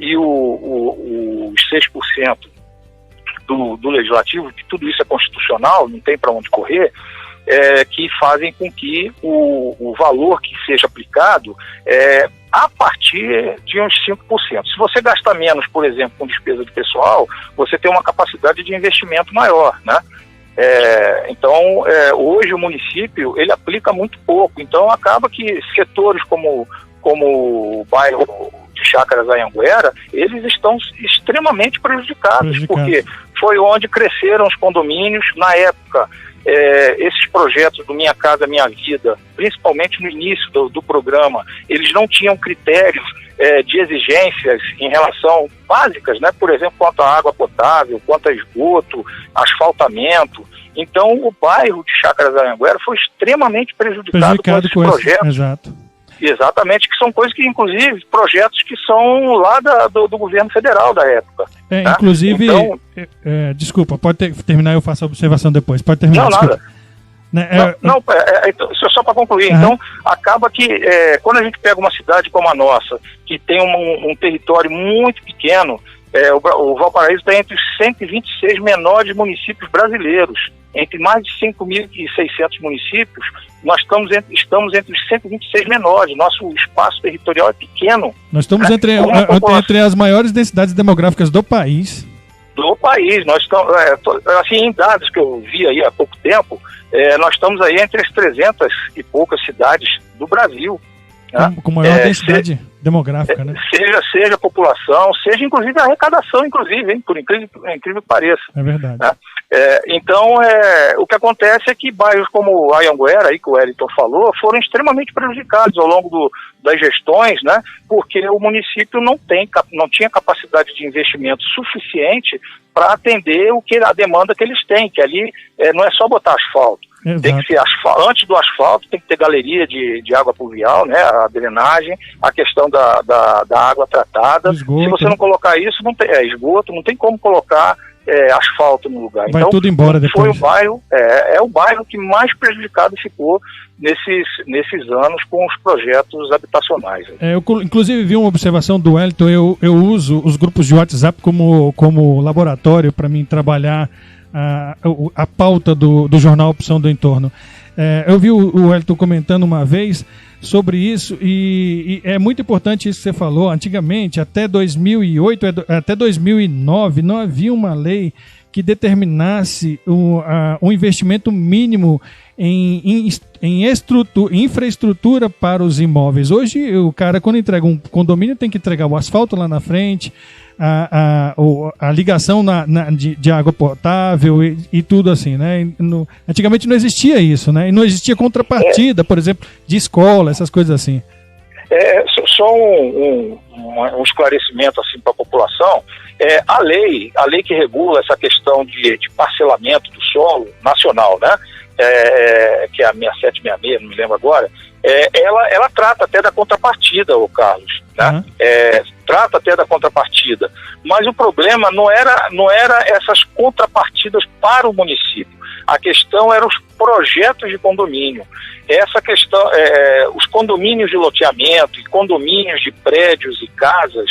e os 6% do legislativo, que tudo isso é constitucional, não tem para onde correr, que fazem com que o valor que seja aplicado a partir de uns 5%. Se você gastar menos, por exemplo, com despesa de pessoal, você tem uma capacidade de investimento maior, né? Então, hoje o município, ele aplica muito pouco. Então, acaba que setores como o bairro de Chácaras Anhanguera, eles estão extremamente prejudicados, porque foi onde cresceram os condomínios. Na época, esses projetos do Minha Casa Minha Vida, principalmente no início do programa, eles não tinham critérios de exigências em relação básicas, né? Por exemplo, quanto à água potável, quanto a esgoto, asfaltamento. Então, o bairro de Chácaras Anhanguera foi extremamente prejudicado com esses projetos. Exato. Exatamente, que são coisas que, inclusive, projetos que são lá do governo federal da época. Tá? Inclusive, então, desculpa, pode terminar, eu faço a observação depois. Pode terminar, desculpa. Só para concluir. Então, acaba que quando a gente pega uma cidade como a nossa, que tem um território muito pequeno, o Valparaíso está entre os 126 menores municípios brasileiros. Entre mais de 5.600 municípios, nós estamos entre os 126 menores. Nosso espaço territorial é pequeno. Nós estamos entre as maiores densidades demográficas do país. Nós estamos, assim, em dados que eu vi aí há pouco tempo, nós estamos aí entre as 300 e poucas cidades do Brasil. Com maior densidade demográfica, né? Seja a população, seja inclusive a arrecadação, inclusive, hein, por incrível que pareça. É verdade. Né? Então, o que acontece é que bairros como Anhanguera, aí que o Wellington falou, foram extremamente prejudicados ao longo das gestões, né? Porque o município não tinha capacidade de investimento suficiente para atender a demanda que eles têm, que ali não é só botar asfalto. Exato. Tem que ser antes do asfalto, tem que ter galeria de água pluvial, né? A drenagem, a questão da água tratada. Esgoto. Se você não colocar isso, não tem esgoto, não tem como colocar asfalto no lugar. Vai então, tudo embora depois. Foi o bairro que mais prejudicado ficou nesses anos com os projetos habitacionais. Eu inclusive vi uma observação do Wellington. Eu uso os grupos de WhatsApp como laboratório para mim trabalhar a pauta do jornal Opção do Entorno. Eu vi o Wellington comentando uma vez sobre isso e é muito importante isso que você falou. Antigamente, até 2008, até 2009, não havia uma lei que determinasse um investimento mínimo em infraestrutura para os imóveis. Hoje, o cara, quando entrega um condomínio, tem que entregar o asfalto lá na frente, a ligação de água potável e tudo assim, né? Antigamente não existia isso, né? E não existia contrapartida, por exemplo, de escola, essas coisas assim. Só um esclarecimento assim para a população. A lei que regula essa questão de parcelamento do solo nacional, né? Que é a 6766, não me lembro agora, ela trata até da contrapartida, Carlos, né? Trata até da contrapartida, mas o problema não era essas contrapartidas para o município. A questão era os projetos de condomínio. Essa questão, os condomínios de loteamento e condomínios de prédios e casas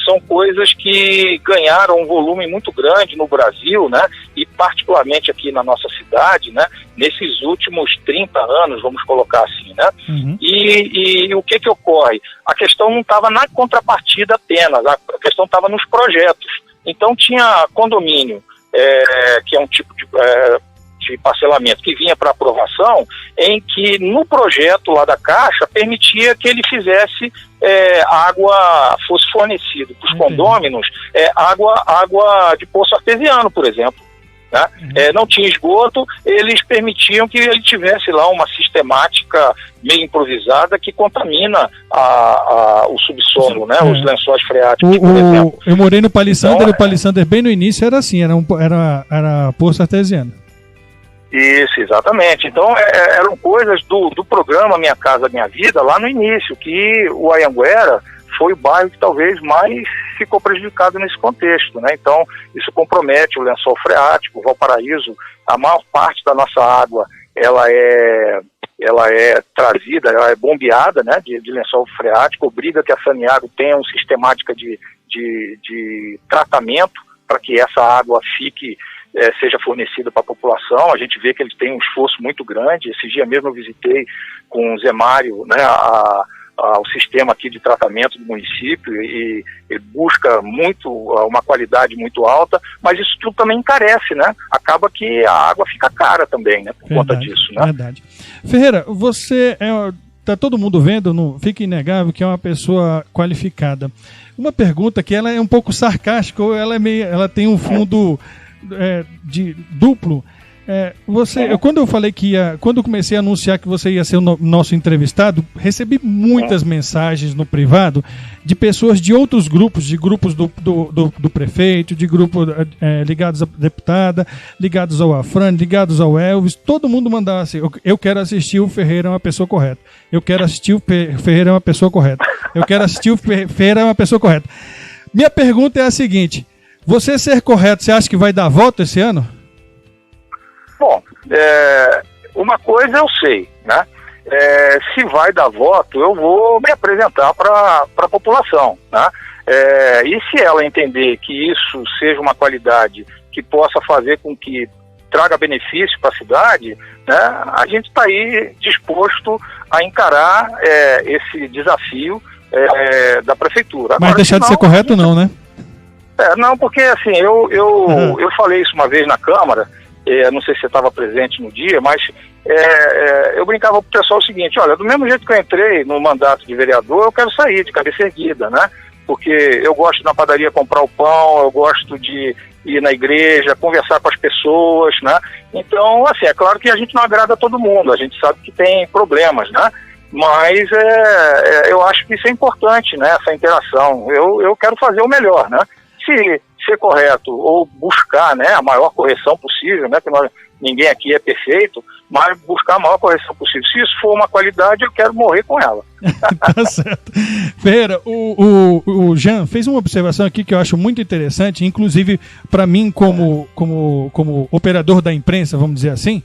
são coisas que ganharam um volume muito grande no Brasil, né? E particularmente aqui na nossa cidade, né? Nesses últimos 30 anos, vamos colocar assim, né? Uhum. E o que ocorre? A questão não estava na contrapartida apenas, a questão estava nos projetos. Então tinha condomínio, que é um tipo de de parcelamento que vinha para aprovação, em que no projeto lá da Caixa permitia que ele fizesse água, fosse fornecido para os condôminos, água de poço artesiano, por exemplo. Né? Não tinha esgoto, eles permitiam que ele tivesse lá uma sistemática meio improvisada que contamina o subsolo, né? Os lençóis freáticos, por exemplo. Eu morei no Palissander, então, o Palissander bem no início era assim, era poço artesiano. Isso, exatamente. Então eram coisas do programa Minha Casa Minha Vida lá no início, que o Anhanguera foi o bairro que talvez mais ficou prejudicado nesse contexto, né? Então, isso compromete o lençol freático, o Valparaíso. A maior parte da nossa água, ela é trazida, ela é bombeada, né, de lençol freático, obriga que a Saneago tenha uma sistemática de tratamento para que essa água seja fornecida para a população. A gente vê que eles têm um esforço muito grande. Esse dia mesmo eu visitei com o Zé Mário, né, o sistema aqui de tratamento do município e busca uma qualidade muito alta, mas isso tudo também encarece, né? Acaba que a água fica cara também, né? Por conta disso, né? Verdade. Ferreira, você tá todo mundo vendo, não fica inegável que é uma pessoa qualificada. Uma pergunta que ela é um pouco sarcástica, ou ela tem um fundo de duplo. Quando eu falei quando eu comecei a anunciar que você ia ser o nosso entrevistado, recebi muitas mensagens no privado de pessoas de outros grupos, de grupos do prefeito, de grupos ligados à deputada, ligados ao Afrânio, ligados ao Elvis. Todo mundo mandava assim: eu quero assistir o Ferreira, é uma pessoa correta. Eu quero assistir o Ferreira, é uma pessoa correta. Eu quero assistir o Ferreira, é uma pessoa correta. Minha pergunta é a seguinte: você ser correto, você acha que vai dar voto esse ano? Bom, uma coisa eu sei, né? Se vai dar voto, eu vou me apresentar para a população, né? E se ela entender que isso seja uma qualidade que possa fazer com que traga benefício para a cidade, né, a gente está aí disposto a encarar esse desafio da prefeitura. Mas deixar de ser correto não, né? Não, porque assim, eu falei isso uma vez na Câmara. Não sei se você estava presente no dia, mas eu brincava com o pessoal o seguinte: olha, do mesmo jeito que eu entrei no mandato de vereador, eu quero sair de cabeça erguida, né? Porque eu gosto de ir na padaria comprar o pão, eu gosto de ir na igreja, conversar com as pessoas, né? Então, assim, é claro que a gente não agrada todo mundo, a gente sabe que tem problemas, né? Mas eu acho que isso é importante, né? Essa interação. Eu quero fazer o melhor, né? Se ser correto ou buscar, né, a maior correção possível, né, que ninguém aqui é perfeito, mas buscar a maior correção possível. Se isso for uma qualidade, eu quero morrer com ela. Tá certo. Ferreira, o Jean fez uma observação aqui que eu acho muito interessante, inclusive para mim como operador da imprensa, vamos dizer assim,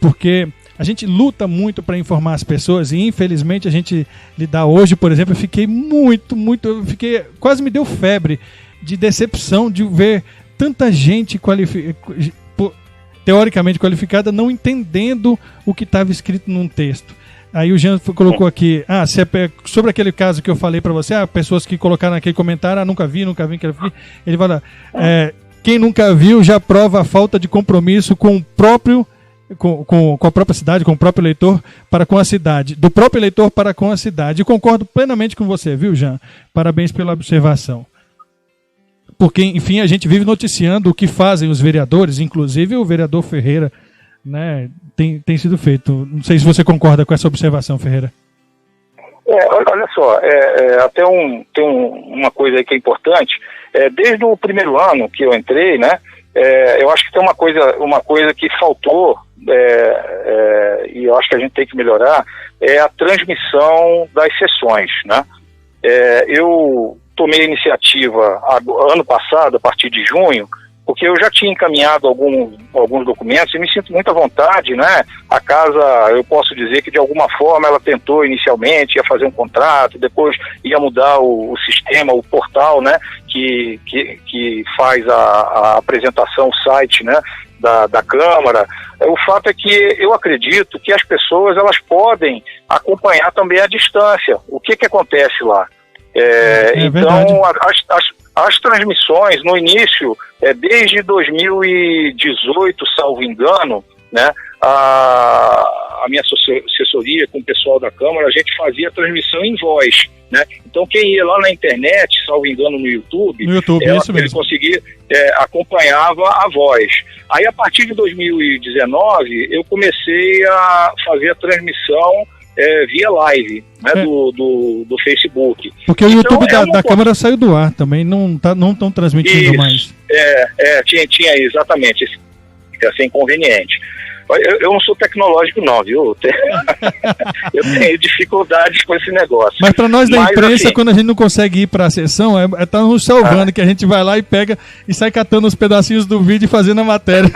porque a gente luta muito para informar as pessoas e infelizmente a gente lidar hoje, por exemplo, eu fiquei quase me deu febre de decepção de ver tanta gente teoricamente qualificada não entendendo o que estava escrito num texto. Aí o Jean colocou aqui, sobre aquele caso que eu falei para você, pessoas que colocaram aquele comentário, nunca vi, ele fala, quem nunca viu já prova a falta de compromisso com o próprio com a própria cidade, com o próprio eleitor para com a cidade, do próprio eleitor para com a cidade. E concordo plenamente com você, viu, Jean? Parabéns pela observação. Porque, enfim, a gente vive noticiando o que fazem os vereadores, inclusive o vereador Ferreira, né, tem sido feito. Não sei se você concorda com essa observação, Ferreira. Olha só, tem uma coisa aí que é importante. Desde o primeiro ano que eu entrei, né, eu acho que tem uma coisa que faltou, e eu acho que a gente tem que melhorar, é a transmissão das sessões, né? Eu tomei a iniciativa ano passado, a partir de junho, porque eu já tinha encaminhado alguns documentos e me sinto muito à vontade, né? A casa, eu posso dizer que de alguma forma ela tentou inicialmente, ia fazer um contrato, depois ia mudar o sistema, o portal, né? Que faz a apresentação, o site, né? Da Câmara. O fato é que eu acredito que as pessoas elas podem acompanhar também à distância. O que acontece lá? Então, as transmissões, no início, desde 2018, salvo engano, né, a minha assessoria com o pessoal da Câmara, a gente fazia a transmissão em voz, né? Então quem ia lá na internet, salvo engano no YouTube isso ele conseguia, acompanhava a voz. Aí a partir de 2019 eu comecei a fazer a transmissão via live, né, do Facebook. Porque o YouTube da Câmara saiu do ar também, não estão transmitindo mais. Tinha exatamente, esse inconveniente. Eu não sou tecnológico não, viu? Eu tenho dificuldades com esse negócio. Mas para nós da imprensa, assim, quando a gente não consegue ir para a sessão, tá nos salvando, que a gente vai lá e pega e sai catando os pedacinhos do vídeo e fazendo a matéria.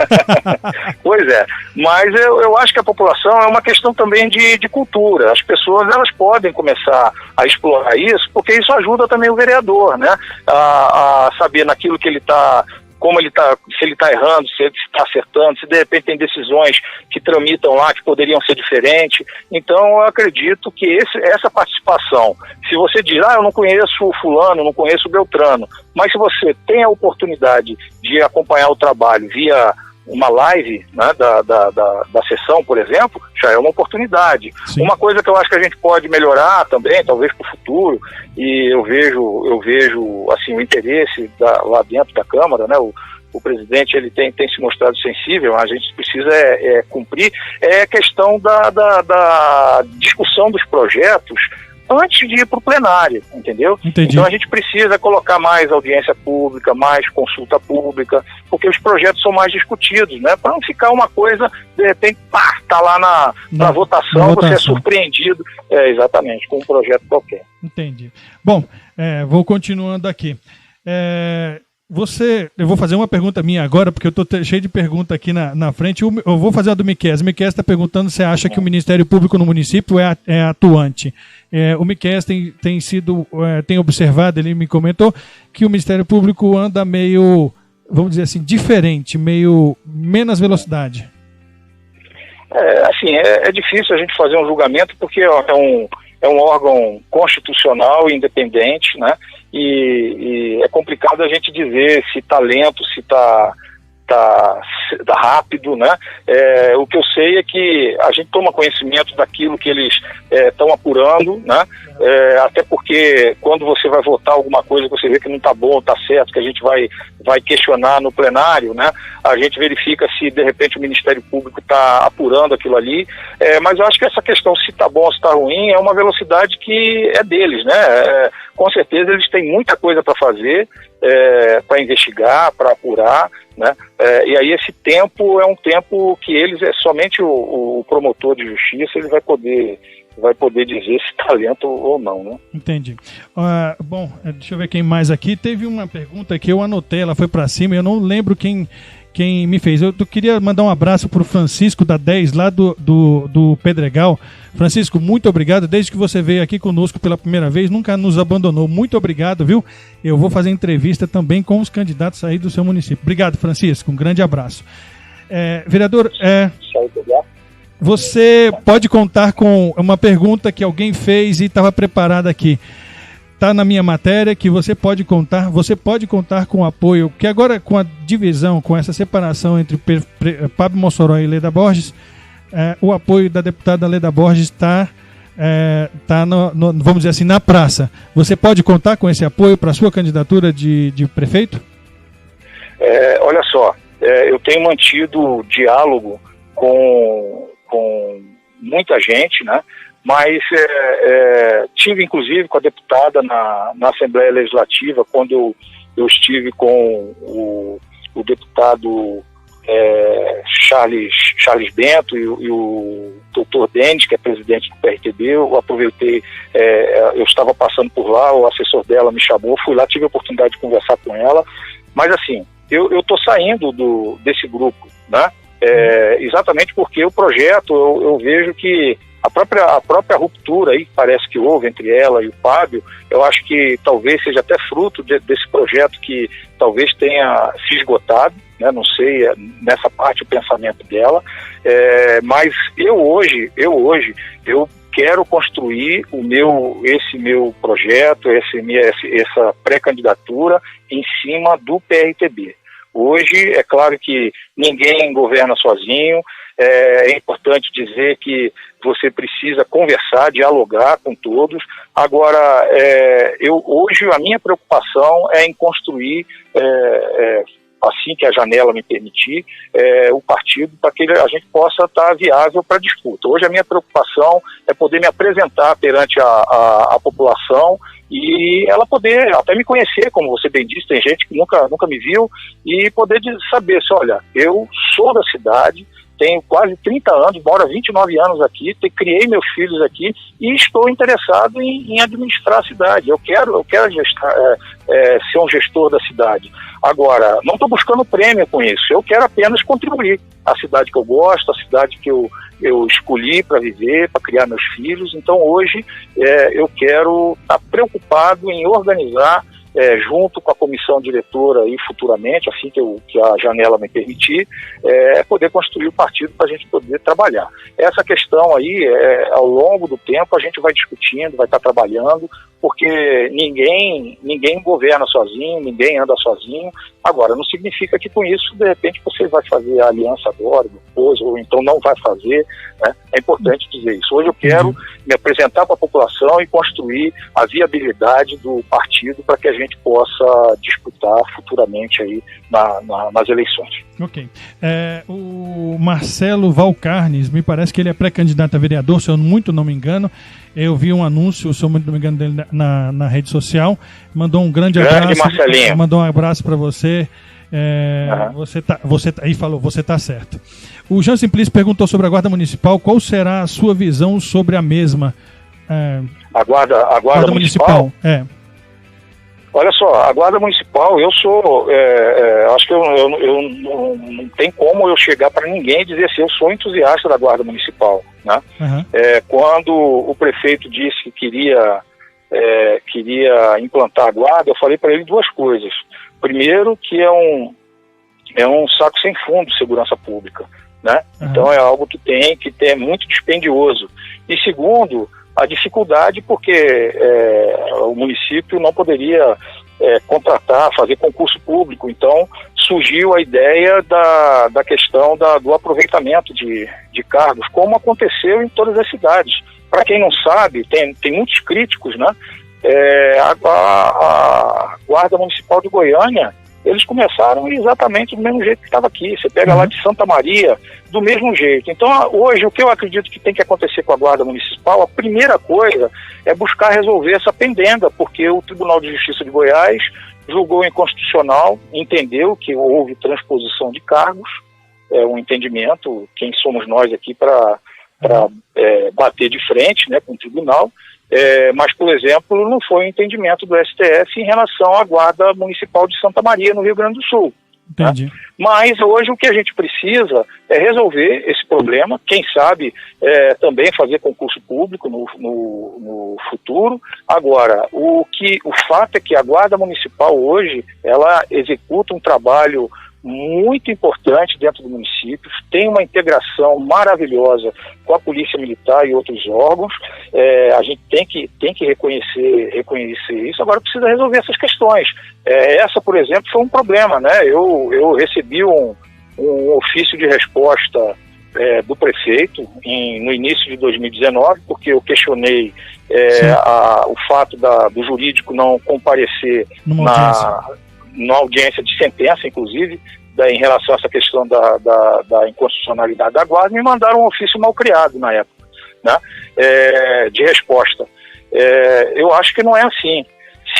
Pois é, mas eu acho que a população é uma questão também de cultura. As pessoas, elas podem começar a explorar isso, porque isso ajuda também o vereador, né? A saber naquilo que ele está... como ele está, se ele está errando, se ele está acertando, se de repente tem decisões que tramitam lá que poderiam ser diferentes. Então eu acredito que essa participação, se você diz, eu não conheço o fulano, não conheço o Beltrano, mas se você tem a oportunidade de acompanhar o trabalho via uma live, né, da sessão, por exemplo, já é uma oportunidade. Sim. Uma coisa que eu acho que a gente pode melhorar também, talvez para o futuro, e eu vejo assim, o interesse lá dentro da Câmara, né, o presidente ele tem se mostrado sensível, a gente precisa cumprir, a questão da discussão dos projetos antes de ir para o plenário, entendeu? Entendi. Então a gente precisa colocar mais audiência pública, mais consulta pública, porque os projetos são mais discutidos, né? Para não ficar uma coisa, de repente, tá lá na votação, você é surpreendido, exatamente, com um projeto qualquer. Entendi. Bom, vou continuando aqui. Eu vou fazer uma pergunta minha agora, porque eu estou cheio de perguntas aqui na frente. Eu vou fazer a do Miqueias. O Miqueias está perguntando se acha que o Ministério Público no município é atuante. O Miqueias tem observado, ele me comentou, que o Ministério Público anda meio, vamos dizer assim, diferente, meio menos velocidade. É difícil a gente fazer um julgamento, porque é um órgão constitucional e independente, né? E é complicado a gente dizer se está lento, se está rápido, né? O que eu sei é que a gente toma conhecimento daquilo que eles estão apurando, né? Até porque quando você vai votar alguma coisa que você vê que não está bom, está certo, que a gente vai questionar no plenário, né? A gente verifica se de repente o Ministério Público está apurando aquilo ali, mas eu acho que essa questão se está bom ou se está ruim é uma velocidade que é deles, né? Com certeza eles têm muita coisa para fazer, para investigar, para apurar, né? E aí esse tempo é um tempo que eles, somente o promotor de justiça, ele vai poder dizer se está lento ou não, né? Entendi. Bom, deixa eu ver quem mais aqui. Teve uma pergunta que eu anotei, ela foi para cima, eu não lembro quem me fez. Eu queria mandar um abraço para o Francisco da 10, lá do Pedregal. Francisco, muito obrigado. Desde que você veio aqui conosco pela primeira vez, nunca nos abandonou. Muito obrigado, viu? Eu vou fazer entrevista também com os candidatos aí do seu município. Obrigado, Francisco. Um grande abraço. Vereador, você pode contar com uma pergunta que alguém fez e estava preparada aqui. Está na minha matéria que você pode contar com o apoio, que agora com a divisão, com essa separação entre Pablo Mossoró e Leda Borges, o apoio da deputada Leda Borges está vamos dizer assim, na praça. Você pode contar com esse apoio para a sua candidatura de prefeito? Olha só, eu tenho mantido diálogo com muita gente, né? Mas tive inclusive com a deputada na Assembleia Legislativa, quando eu estive com o deputado Charles Bento e o doutor Denis, que é presidente do PRTB. Eu aproveitei, eu estava passando por lá, o assessor dela me chamou, fui lá, tive a oportunidade de conversar com ela, mas assim, eu estou saindo desse grupo, né? Exatamente porque o projeto, eu vejo que a própria ruptura aí, parece que houve entre ela e o Fábio, eu acho que talvez seja até fruto desse projeto que talvez tenha se esgotado, né? Não sei, nessa parte o pensamento dela, mas eu hoje quero construir esse meu projeto, essa pré-candidatura em cima do PRTB. Hoje, é claro que ninguém governa sozinho, é importante dizer que você precisa conversar, dialogar com todos. Agora, hoje a minha preocupação é em construir, assim que a janela me permitir, o partido para que a gente possa estar viável para disputa. Hoje a minha preocupação é poder me apresentar perante a população e ela poder até me conhecer, como você bem disse, tem gente que nunca me viu, e poder saber, olha, eu sou da cidade, tenho quase 30 anos, moro há 29 anos aqui, criei meus filhos aqui e estou interessado em administrar a cidade. Eu quero ser um gestor da cidade. Agora, não estou buscando prêmio com isso, eu quero apenas contribuir. A cidade que eu gosto, a cidade que eu escolhi para viver, para criar meus filhos. Então hoje eu quero estar preocupado em organizar, junto com a comissão diretora e futuramente, assim que a janela me permitir, poder construir o partido para a gente poder trabalhar. Essa questão aí, ao longo do tempo, a gente vai discutindo, vai estar trabalhando, porque ninguém governa sozinho, ninguém anda sozinho. Agora, não significa que com isso, de repente, você vai fazer a aliança agora, depois, ou então não vai fazer, né? É importante dizer isso. Hoje eu quero me apresentar para a população e construir a viabilidade do partido para que a gente possa disputar futuramente aí nas eleições. Ok. O Marcelo Valcarnes, me parece que ele é pré-candidato a vereador, se eu muito não me engano. Eu vi um anúncio, se eu muito não me engano, dele na rede social. Mandou um grande abraço. Marcelinho. Mandou um abraço para você. Você falou, você está certo. O Jean Simplício perguntou sobre a Guarda Municipal. Qual será a sua visão sobre a mesma? A Guarda Municipal? Olha só, a Guarda Municipal, eu sou, acho que eu não tem como eu chegar para ninguém e dizer assim, eu sou entusiasta da Guarda Municipal, né? Quando o prefeito disse que queria implantar a Guarda, eu falei para ele duas coisas. Primeiro, que é um saco sem fundo de segurança pública, né? Então é algo que é muito dispendioso. E segundo, a dificuldade porque o município não poderia contratar, fazer concurso público. Então surgiu a ideia da questão do aproveitamento de cargos, como aconteceu em todas as cidades. Para quem não sabe, tem muitos críticos, né? A Guarda Municipal de Goiânia, eles começaram exatamente do mesmo jeito que estava aqui. Você pega lá de Santa Maria, do mesmo jeito. Então, hoje, o que eu acredito que tem que acontecer com a Guarda Municipal, a primeira coisa é buscar resolver essa pendenga, porque o Tribunal de Justiça de Goiás julgou inconstitucional, entendeu que houve transposição de cargos, um entendimento, quem somos nós aqui para bater de frente, né, com o tribunal. Mas, por exemplo, não foi um entendimento do STF em relação à Guarda Municipal de Santa Maria, no Rio Grande do Sul. Entendi. Né? Mas hoje o que a gente precisa é resolver esse problema, quem sabe também fazer concurso público no futuro. Agora, o fato é que a Guarda Municipal hoje, ela executa um trabalho muito importante dentro do município, tem uma integração maravilhosa com a Polícia Militar e outros órgãos. A gente tem que reconhecer isso. Agora precisa resolver essas questões. Essa, por exemplo, foi um problema, né? Eu recebi um ofício de resposta do prefeito no início de 2019, porque eu questionei o fato do jurídico não comparecer na audiência de sentença, inclusive, em relação a essa questão da inconstitucionalidade da Guarda, me mandaram um ofício mal criado na época, né, de resposta. Eu acho que não é assim.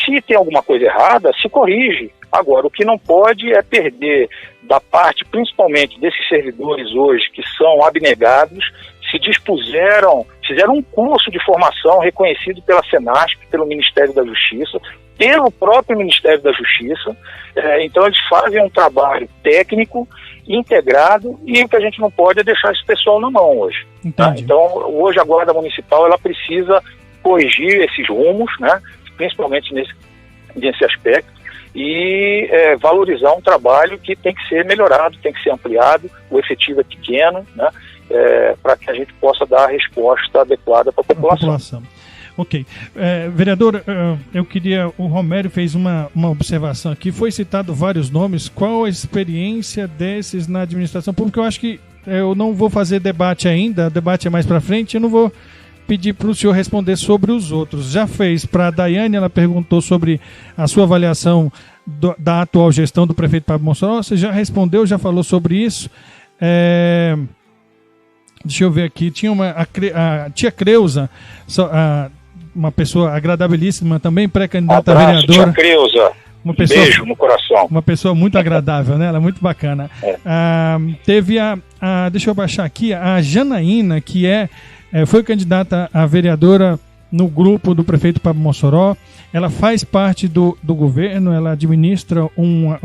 Se tem alguma coisa errada, se corrige. Agora, o que não pode é perder da parte, principalmente desses servidores hoje, que são abnegados, se dispuseram, fizeram um curso de formação reconhecido pela Senasp, pelo Ministério da Justiça, pelo próprio Ministério da Justiça. Então eles fazem um trabalho técnico, integrado, e o que a gente não pode é deixar esse pessoal na mão hoje. Tá? Então hoje a Guarda Municipal ela precisa corrigir esses rumos, né? Principalmente nesse aspecto, e valorizar um trabalho que tem que ser melhorado, tem que ser ampliado, o efetivo é pequeno, né? para que a gente possa dar a resposta adequada para a população. Ok. Vereador, o Romério fez uma observação aqui, foi citado vários nomes, qual a experiência desses na administração pública? Eu acho que eu não vou fazer debate ainda, o debate é mais para frente, eu não vou pedir para o senhor responder sobre os outros. Já fez para a Daiane, ela perguntou sobre a sua avaliação da atual gestão do prefeito Pablo Mossoró, você já respondeu, já falou sobre isso. Deixa eu ver aqui, tinha a tia Creuza, uma pessoa agradabilíssima também, pré-candidata a vereadora. Tia Creuza, beijo no coração. Uma pessoa muito agradável, né? Ela é muito bacana. Teve deixa eu baixar aqui, a Janaína, que foi candidata a vereadora no grupo do prefeito Pablo Mossoró. Ela faz parte do governo, ela administra uma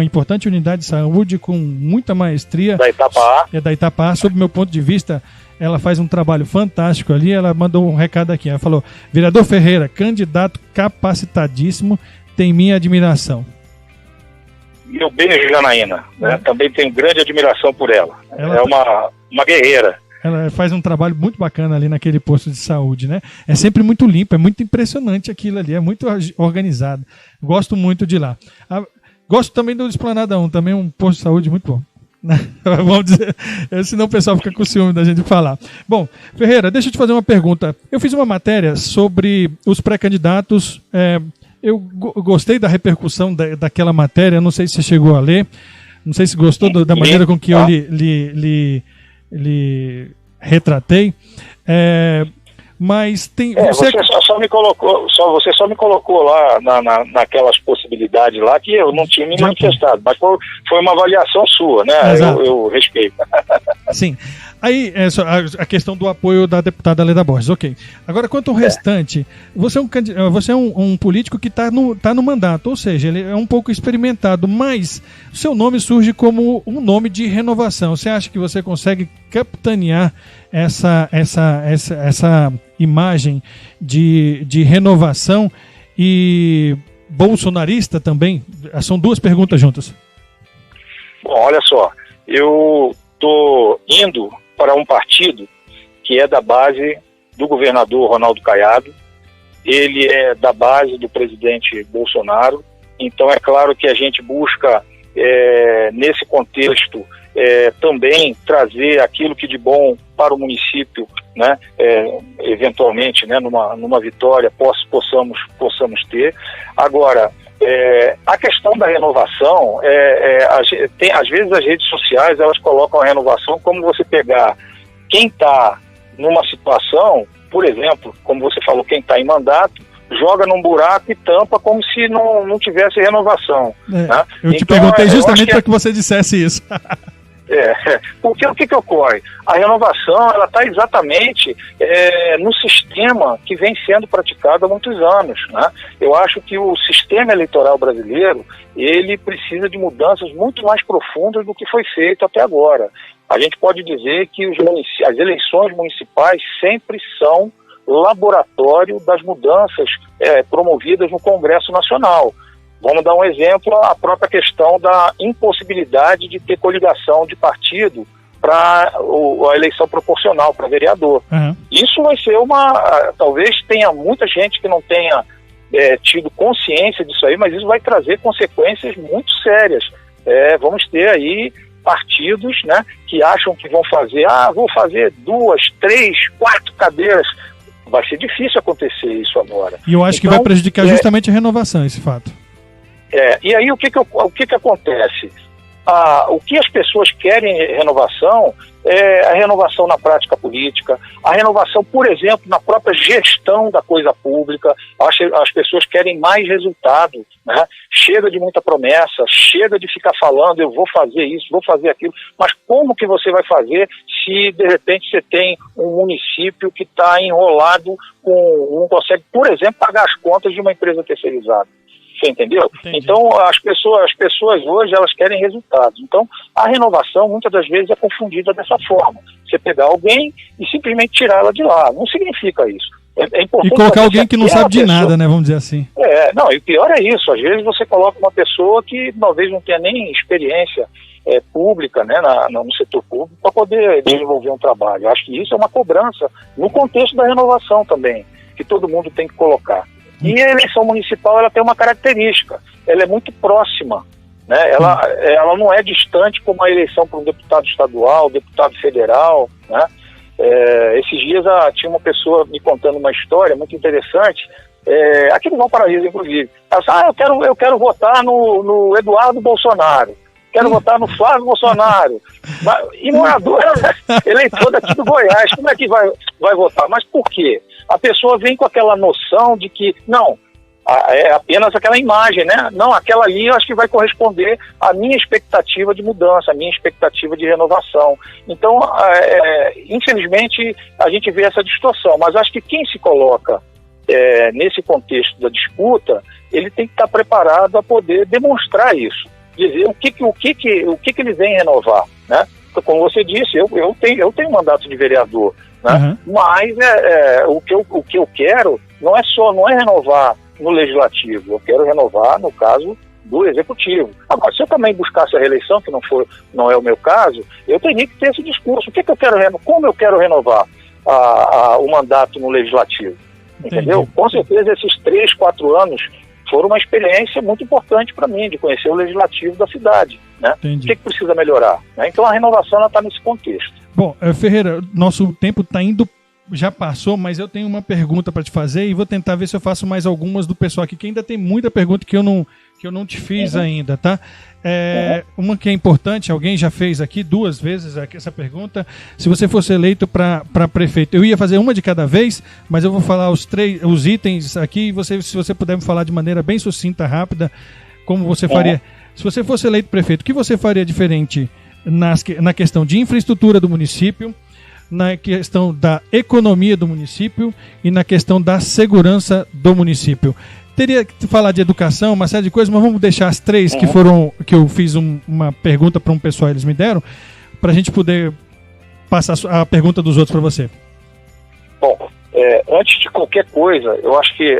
importante unidade de saúde com muita maestria. Da Itapaá. Da Itapaá, sob meu ponto de vista, ela faz um trabalho fantástico ali. Ela mandou um recado aqui, ela falou: vereador Ferreira, candidato capacitadíssimo, tem minha admiração. Meu beijo, Janaína. Também tenho grande admiração por ela. Ela é uma guerreira. Ela faz um trabalho muito bacana ali naquele posto de saúde, né? É sempre muito limpo, é muito impressionante aquilo ali, é muito organizado. Gosto muito de lá. Gosto também do Esplanada 1, também um posto de saúde muito bom. Vamos dizer, senão o pessoal fica com ciúme da gente falar. Bom, Ferreira, deixa eu te fazer uma pergunta. Eu fiz uma matéria sobre os pré-candidatos. Eu gostei da repercussão daquela matéria, não sei se você chegou a ler, não sei se gostou da maneira com que eu lhe retratei, mas tem. Você só me colocou lá naquelas possibilidades lá que eu não tinha me manifestado, mas foi uma avaliação sua, né? Eu respeito. Sim. Aí, a questão do apoio da deputada Leda Borges, ok. Agora, quanto ao restante, você é um político que está no mandato, ou seja, ele é um pouco experimentado, mas o seu nome surge como um nome de renovação. Você acha que você consegue capitanear essa imagem de renovação e bolsonarista também? São duas perguntas juntas. Bom, olha só, eu estou indo para um partido que é da base do governador Ronaldo Caiado, ele é da base do presidente Bolsonaro, então é claro que a gente busca, nesse contexto, também trazer aquilo que de bom para o município, né, eventualmente, né, numa vitória possamos ter. Agora, a questão da renovação, às vezes as redes sociais elas colocam a renovação como você pegar quem está numa situação, por exemplo, como você falou, quem está em mandato, joga num buraco e tampa como se não tivesse renovação. Né? Eu te perguntei justamente para que você dissesse isso. Porque o que ocorre? A renovação ela está exatamente no sistema que vem sendo praticado há muitos anos, né? Eu acho que o sistema eleitoral brasileiro ele precisa de mudanças muito mais profundas do que foi feito até agora. A gente pode dizer que as eleições municipais sempre são laboratório das mudanças promovidas no Congresso Nacional. Vamos dar um exemplo, a própria questão da impossibilidade de ter coligação de partido para a eleição proporcional para vereador. Uhum. Isso vai ser talvez tenha muita gente que não tenha tido consciência disso aí, mas isso vai trazer consequências muito sérias. Vamos ter aí partidos, né, que acham que vão vou fazer 2, 3, 4 cadeiras. Vai ser difícil acontecer isso agora. E eu acho que vai prejudicar justamente a renovação, esse fato. E aí o que acontece? O que as pessoas querem renovação é a renovação na prática política, a renovação, por exemplo, na própria gestão da coisa pública. As pessoas querem mais resultado, né? Chega de muita promessa, chega de ficar falando, eu vou fazer isso, vou fazer aquilo, mas como que você vai fazer se de repente você tem um município que está enrolado não consegue, por exemplo, pagar as contas de uma empresa terceirizada? Você entendeu? Entendi. Então, as pessoas hoje, elas querem resultados. Então, a renovação, muitas das vezes, é confundida dessa forma. Você pegar alguém e simplesmente tirar ela de lá. Não significa isso. É importante. E colocar alguém que não sabe de nada, né? Vamos dizer assim. E o pior é isso. Às vezes você coloca uma pessoa que talvez não tenha nem experiência pública, né, no setor público, para poder desenvolver um trabalho. Eu acho que isso é uma cobrança no contexto da renovação também, que todo mundo tem que colocar. E a eleição municipal, ela tem uma característica, ela é muito próxima, né? Ela não é distante como a eleição para um deputado estadual, deputado federal, né? Esses dias tinha uma pessoa me contando uma história muito interessante, aqui no Valparaíso, inclusive. Ela disse, eu quero votar no Eduardo Bolsonaro, quero votar no Flávio Bolsonaro. E morador, eleitor daqui do Goiás, como é que vai votar? Mas por quê? A pessoa vem com aquela noção de que, não, é apenas aquela imagem, né? Não, aquela ali eu acho que vai corresponder à minha expectativa de mudança, à minha expectativa de renovação. Então, infelizmente, a gente vê essa distorção, mas acho que quem se coloca nesse contexto da disputa, ele tem que estar preparado a poder demonstrar isso, dizer o que ele vem renovar, né? Como você disse, eu tenho mandato de vereador, né? Uhum. Mas o que eu quero não é renovar no legislativo, eu quero renovar no caso do executivo. Agora, se eu também buscasse a reeleição, que não é o meu caso, eu teria que ter esse discurso. Como eu quero renovar o mandato no legislativo? Entendeu? Entendi. Com certeza esses 3, 4 anos foram uma experiência muito importante para mim, de conhecer o legislativo da cidade, né? O que precisa melhorar, né? Então a renovação está nesse contexto. Bom, Ferreira, nosso tempo está indo, já passou, mas eu tenho uma pergunta para te fazer e vou tentar ver se eu faço mais algumas do pessoal aqui, que ainda tem muita pergunta que eu não te fiz ainda, tá? Uma que é importante, alguém já fez aqui 2 vezes essa pergunta. Se você fosse eleito para prefeito, eu ia fazer uma de cada vez, mas eu vou falar os itens aqui, se você puder me falar de maneira bem sucinta, rápida, como você faria. Se você fosse eleito prefeito, o que você faria diferente na questão de infraestrutura do município, na questão da economia do município e na questão da segurança do município? Teria que falar de educação, uma série de coisas, mas vamos deixar as 3 que eu fiz uma pergunta para um pessoal, eles me deram, para a gente poder passar a pergunta dos outros para você. Bom, antes de qualquer coisa, eu acho que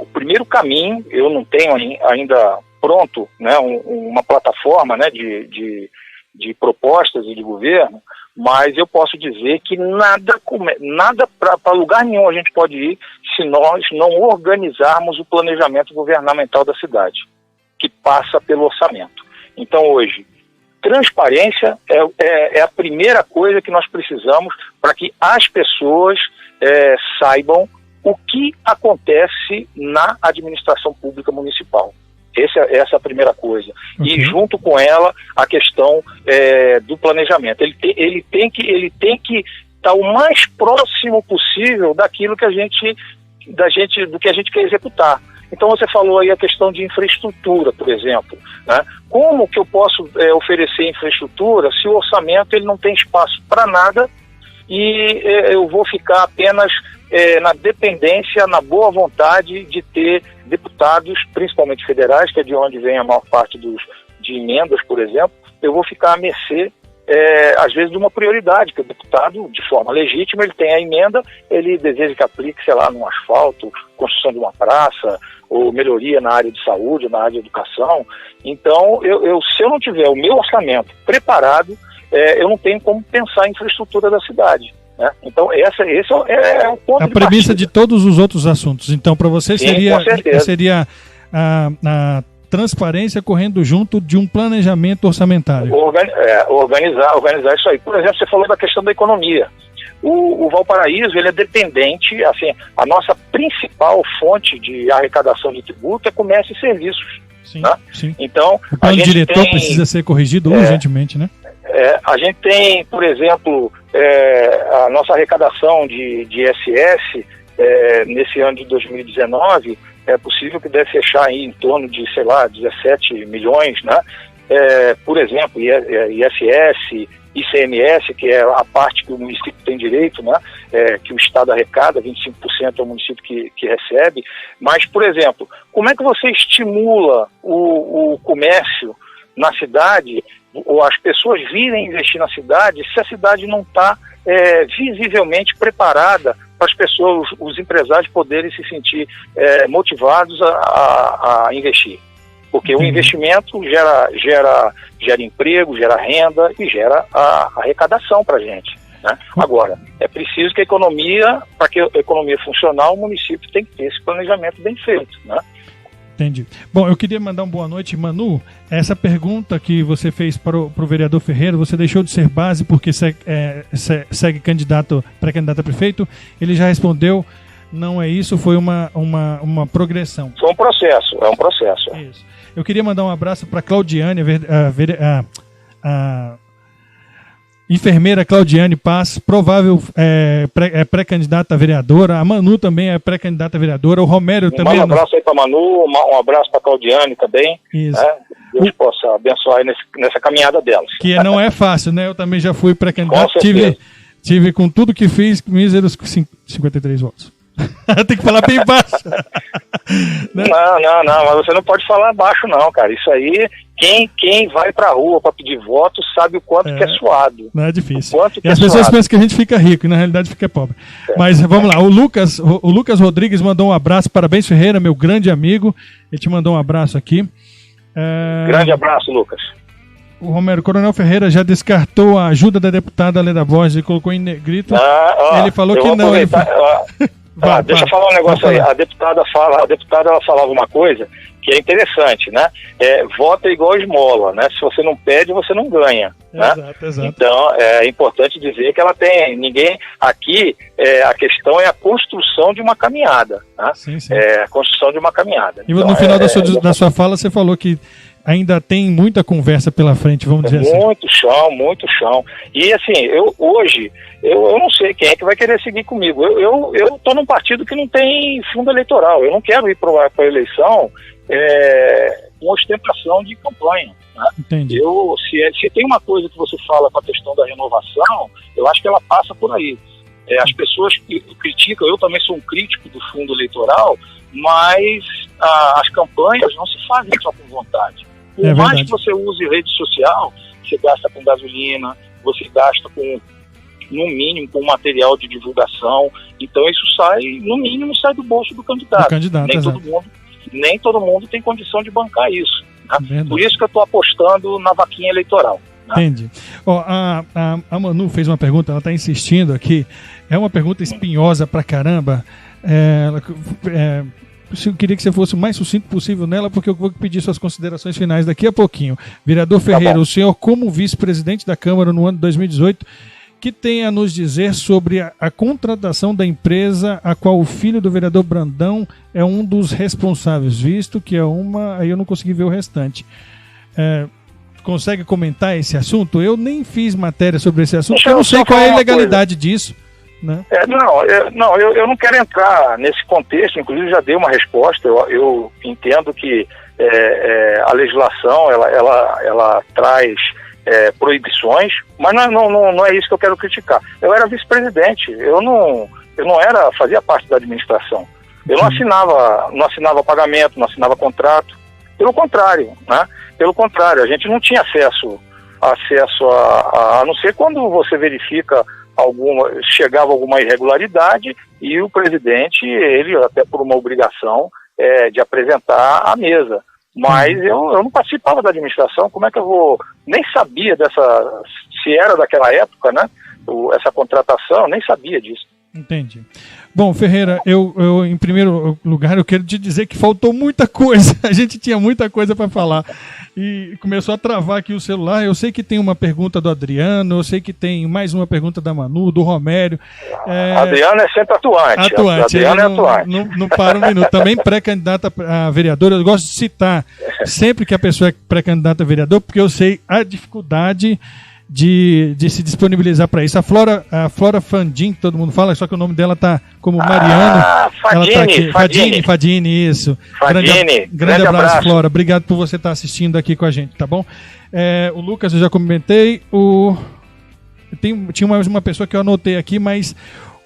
o primeiro caminho, eu não tenho ainda pronto, né, uma plataforma, né, de propostas e de governo, mas eu posso dizer que nada para lugar nenhum a gente pode ir se nós não organizarmos o planejamento governamental da cidade, que passa pelo orçamento. Então hoje, transparência é a primeira coisa que nós precisamos para que as pessoas saibam o que acontece na administração pública municipal. Essa é a primeira coisa. Okay. E junto com ela a questão do planejamento. Ele tem que estar o mais próximo possível daquilo que do que a gente quer executar. Então você falou aí a questão de infraestrutura, por exemplo, né? Como que eu posso oferecer infraestrutura se o orçamento ele não tem espaço para nada e eu vou ficar apenas na dependência, na boa vontade de ter deputados, principalmente federais, que é de onde vem a maior parte de emendas, por exemplo, eu vou ficar à mercê, às vezes, de uma prioridade, que o deputado, de forma legítima, ele tem a emenda, ele deseja que aplique, sei lá, num asfalto, construção de uma praça, ou melhoria na área de saúde, na área de educação. Então, se eu não tiver o meu orçamento preparado, eu não tenho como pensar em infraestrutura da cidade. Né? Então, esse é o ponto. A premissa de todos os outros assuntos. Então, para você seria a transparência correndo junto de um planejamento orçamentário. Organizar isso aí. Por exemplo, você falou da questão da economia. O Valparaíso, ele é dependente, assim, a nossa principal fonte de arrecadação de tributo é comércio e serviços. Sim, né? Sim. Então, o plano diretor precisa ser corrigido urgentemente, né? A gente tem, por exemplo, a nossa arrecadação de ISS nesse ano de 2019, é possível que deve fechar aí em torno de, sei lá, 17 milhões, né? Por exemplo, ISS, ICMS, que é a parte que o município tem direito, né? Que o Estado arrecada, 25% é o município que recebe. Mas, por exemplo, como é que você estimula o comércio na cidade, ou as pessoas virem investir na cidade, se a cidade não está visivelmente preparada para as pessoas, os empresários poderem se sentir motivados a investir? Porque o investimento gera emprego, gera renda e gera a arrecadação para a gente, né? Agora, é preciso que para que a economia funcional, o município tem que ter esse planejamento bem feito, né? Entendi. Bom, eu queria mandar uma boa noite, Manu. Essa pergunta que você fez para o vereador Ferreira, você deixou de ser base porque segue pré-candidato a prefeito? Ele já respondeu, não é isso, foi uma progressão. Foi um processo, é um processo. Isso. Eu queria mandar um abraço para a Claudiane, a enfermeira Claudiane Paz, provável pré-candidata a vereadora. A Manu também é pré-candidata a vereadora. O Romério também. Um abraço aí para a Manu, um abraço para a Claudiane também. Isso. Né? Deus possa abençoar aí nessa caminhada delas. Que não é fácil, né? Eu também já fui pré-candidato. Tive com tudo que fiz, míseros 53 votos. Tem que falar bem baixo. Né? Não, mas você não pode falar baixo não, cara. Isso aí, quem vai pra rua para pedir voto sabe o quanto que é suado. Não é difícil. E as pessoas pensam que a gente fica rico e na realidade fica pobre. Mas vamos lá, o Lucas Rodrigues mandou um abraço, parabéns Ferreira, meu grande amigo. Ele te mandou um abraço aqui. Grande abraço, Lucas. O Romero, Coronel Ferreira já descartou a ajuda da deputada Leda Borges e colocou em negrito. Ele falou que não. Deixa eu falar um negócio aí. A deputada ela falava uma coisa que é interessante, né? Vota igual esmola, né? Se você não pede, você não ganha. Exato. Então, é importante dizer que ela tem... Aqui, a questão é a construção de uma caminhada. Né? Sim. A construção de uma caminhada. E no final da sua fala, você falou que ainda tem muita conversa pela frente, vamos dizer assim. Muito chão. E assim, hoje, eu não sei quem é que vai querer seguir comigo. Eu estou num partido que não tem fundo eleitoral. Eu não quero ir para a eleição com ostentação de campanha. Né? Entendi. Se tem uma coisa que você fala com a questão da renovação, eu acho que ela passa por aí. As pessoas criticam, eu também sou um crítico do fundo eleitoral, mas as campanhas não se fazem só com vontade. Por mais que você use rede social, você gasta com gasolina, você gasta no mínimo, com material de divulgação. Então isso no mínimo sai do bolso do candidato. Nem todo mundo tem condição de bancar isso. Né? Por isso que eu estou apostando na vaquinha eleitoral. Né? Entendi. A Manu fez uma pergunta, ela está insistindo aqui. É uma pergunta espinhosa pra caramba. Eu queria que você fosse o mais sucinto possível nela, porque eu vou pedir suas considerações finais daqui a pouquinho. Vereador Ferreira, o senhor, como vice-presidente da Câmara no ano de 2018, que tem a nos dizer sobre a contratação da empresa a qual o filho do vereador Brandão é um dos responsáveis, visto que aí eu não consegui ver o restante. Consegue comentar esse assunto? Eu nem fiz matéria sobre esse assunto, porque eu não sei qual é a legalidade disso. Né? Eu não quero entrar nesse contexto, inclusive já dei uma resposta. Eu entendo que a legislação ela traz proibições, mas não é isso que eu quero criticar. Eu era vice-presidente, eu não fazia parte da administração. Eu não assinava pagamento, não assinava contrato. Pelo contrário, né? A gente não tinha acesso a não ser quando você verifica chegava alguma irregularidade e o presidente, ele até por uma obrigação de apresentar à mesa. Mas eu não participava da administração, como é que eu vou... Nem sabia se era daquela época, né? Essa contratação, eu nem sabia disso. Entendi. Bom, Ferreira, eu em primeiro lugar eu quero te dizer que faltou muita coisa. A gente tinha muita coisa para falar e começou a travar aqui o celular. Eu sei que tem uma pergunta do Adriano, eu sei que tem mais uma pergunta da Manu, do Romério. Adriano é sempre atuante. Adriano é atuante. Não para um minuto. Também pré-candidata a vereador. Eu gosto de citar sempre que a pessoa é pré-candidata a vereador, porque eu sei a dificuldade de se disponibilizar para isso. A Flora Fandin, que todo mundo fala, só que o nome dela tá como Mariano. Ela tá aqui. Fadini, isso. Grande abraço, Flora. Obrigado por você estar assistindo aqui com a gente, tá bom? O Lucas eu já comentei. Tinha mais uma pessoa que eu anotei aqui, mas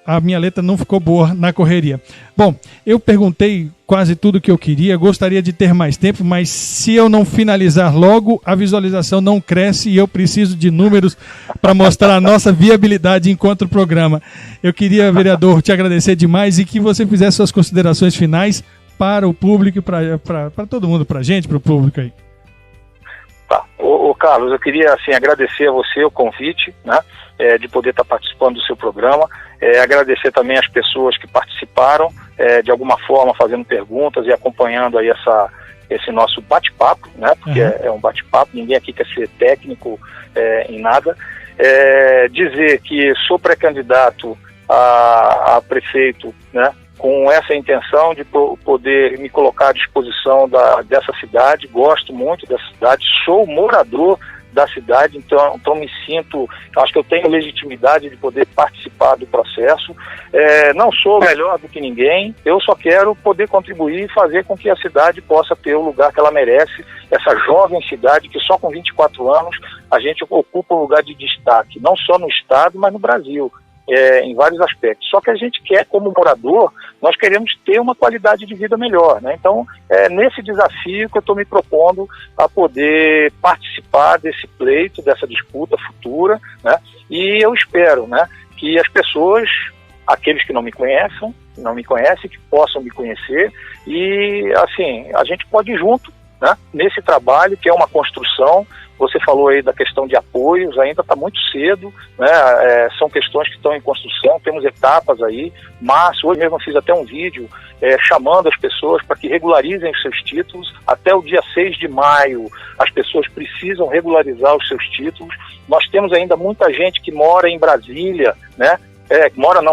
a minha letra não ficou boa na correria. Bom, eu perguntei quase tudo que eu queria, gostaria de ter mais tempo, mas se eu não finalizar logo, a visualização não cresce e eu preciso de números para mostrar a nossa viabilidade enquanto programa. Eu queria, vereador, te agradecer demais e que você fizesse suas considerações finais para o público e para todo mundo, para a gente, para o público aí. Tá. Ô Carlos, eu queria assim, agradecer a você o convite, né, de poder estar participando do seu programa, agradecer também as pessoas que participaram, de alguma forma fazendo perguntas e acompanhando aí esse nosso bate-papo, né, porque é um bate-papo, ninguém aqui quer ser técnico em nada. Dizer que sou pré-candidato a prefeito, né, com essa intenção de poder me colocar à disposição dessa cidade. Gosto muito dessa cidade, sou morador da cidade, então me sinto, acho que eu tenho legitimidade de poder participar do processo. Não sou melhor do que ninguém, eu só quero poder contribuir e fazer com que a cidade possa ter o lugar que ela merece, essa jovem cidade que só com 24 anos a gente ocupa um lugar de destaque, não só no estado, mas no Brasil. Em vários aspectos. Só que a gente quer, como morador, nós queremos ter uma qualidade de vida melhor, né? Então, nesse desafio que eu estou me propondo a poder participar desse pleito, dessa disputa futura, né? E eu espero, né, que as pessoas, aqueles que não me conhecem, que possam me conhecer e, assim, a gente pode ir junto, né, nesse trabalho que é uma construção. Você falou aí da questão de apoios, ainda está muito cedo, né? São questões que estão em construção, temos etapas aí, mas hoje mesmo eu fiz até um vídeo chamando as pessoas para que regularizem os seus títulos. Até o dia 6 de maio as pessoas precisam regularizar os seus títulos. Nós temos ainda muita gente que mora em Brasília, né?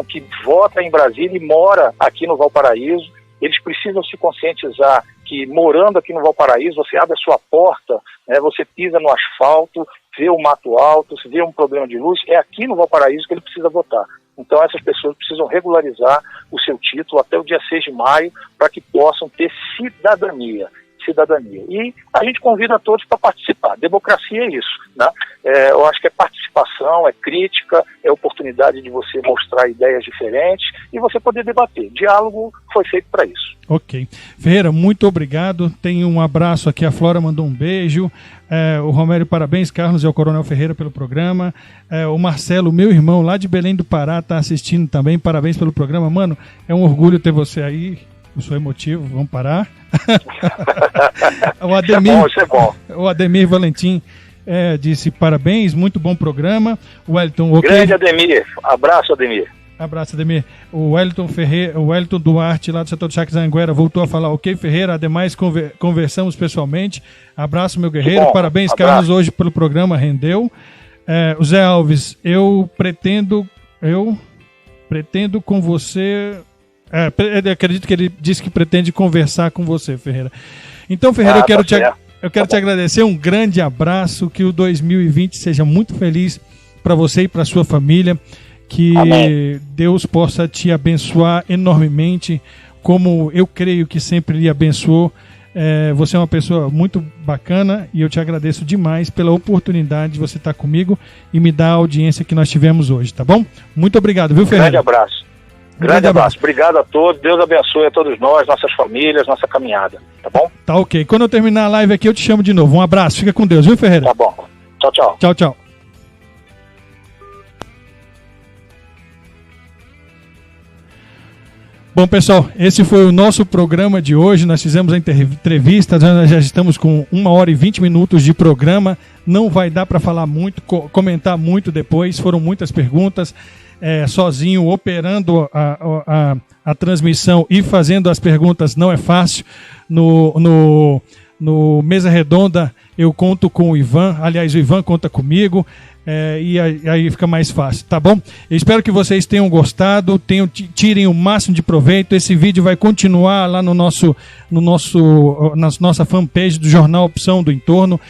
Que vota em Brasília e mora aqui no Valparaíso. Eles precisam se conscientizar que, morando aqui no Valparaíso, você abre a sua porta, né, você pisa no asfalto, vê o mato alto, se vê um problema de luz, é aqui no Valparaíso que ele precisa votar. Então essas pessoas precisam regularizar o seu título até o dia 6 de maio para que possam ter cidadania. E a gente convida a todos para participar. Democracia é isso, né? Eu acho que é participação, é crítica, é oportunidade de você mostrar ideias diferentes e você poder debater. Diálogo foi feito para isso. Ok. Ferreira, muito obrigado. Tem um abraço aqui. A Flora mandou um beijo. O Romério, parabéns, Carlos e ao Coronel Ferreira pelo programa. O Marcelo, meu irmão, lá de Belém do Pará, está assistindo também. Parabéns pelo programa. Mano, é um orgulho ter você aí. Eu sou emotivo, vamos parar. O Ademir, isso é bom. O Ademir Valentim disse parabéns, muito bom programa. O Wellington, grande Ademir, abraço Ademir. Abraço, Ademir. O Wellington Duarte, lá do setor de Chacras Anguera, voltou a falar: ok, Ferreira, ademais conversamos pessoalmente. Abraço, meu guerreiro. Bom, parabéns, abraço. Carlos, hoje pelo programa, rendeu. O Zé Alves, eu pretendo com você. Acredito que ele disse que pretende conversar com você, Ferreira. Então, Ferreira, eu quero te agradecer. Um grande abraço. Que o 2020 seja muito feliz para você e para sua família. Que Amém. Deus possa te abençoar enormemente, como eu creio que sempre lhe abençoou. Você é uma pessoa muito bacana e eu te agradeço demais pela oportunidade de você estar comigo e me dar a audiência que nós tivemos hoje, tá bom? Muito obrigado, viu, Ferreira? Grande abraço. Grande abraço. Obrigado a todos. Deus abençoe a todos nós, nossas famílias, nossa caminhada. Tá bom? Tá ok. Quando eu terminar a live aqui, eu te chamo de novo. Um abraço. Fica com Deus, viu, Ferreira? Tá bom. Tchau, tchau. Tchau, tchau. Bom, pessoal, esse foi o nosso programa de hoje. Nós fizemos a entrevista, nós já estamos com 1 hora e 20 minutos de programa. Não vai dar para falar muito, comentar muito depois. Foram muitas perguntas. Sozinho, operando a transmissão e fazendo as perguntas não é fácil. No Mesa Redonda eu conto com o Ivan, aliás, o Ivan conta comigo. E aí fica mais fácil, tá bom? Eu espero que vocês tenham gostado, tirem o máximo de proveito. Esse vídeo vai continuar lá na nossa fanpage do Jornal Opção do Entorno,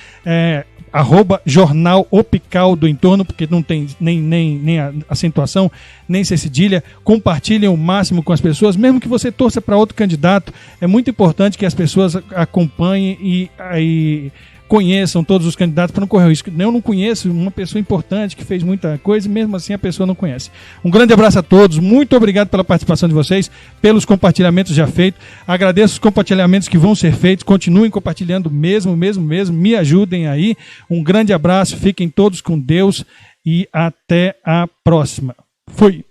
@Jornal Opical do Entorno, porque não tem nem a acentuação, nem cedilha. Compartilhem o máximo com as pessoas, mesmo que você torça para outro candidato. É muito importante que as pessoas acompanhem e conheçam todos os candidatos para não correr o risco. Eu não conheço uma pessoa importante que fez muita coisa e mesmo assim a pessoa não conhece. Um grande abraço a todos, muito obrigado pela participação de vocês, pelos compartilhamentos já feitos. Agradeço os compartilhamentos que vão ser feitos, continuem compartilhando mesmo, me ajudem aí. Um grande abraço, fiquem todos com Deus e até a próxima. Fui!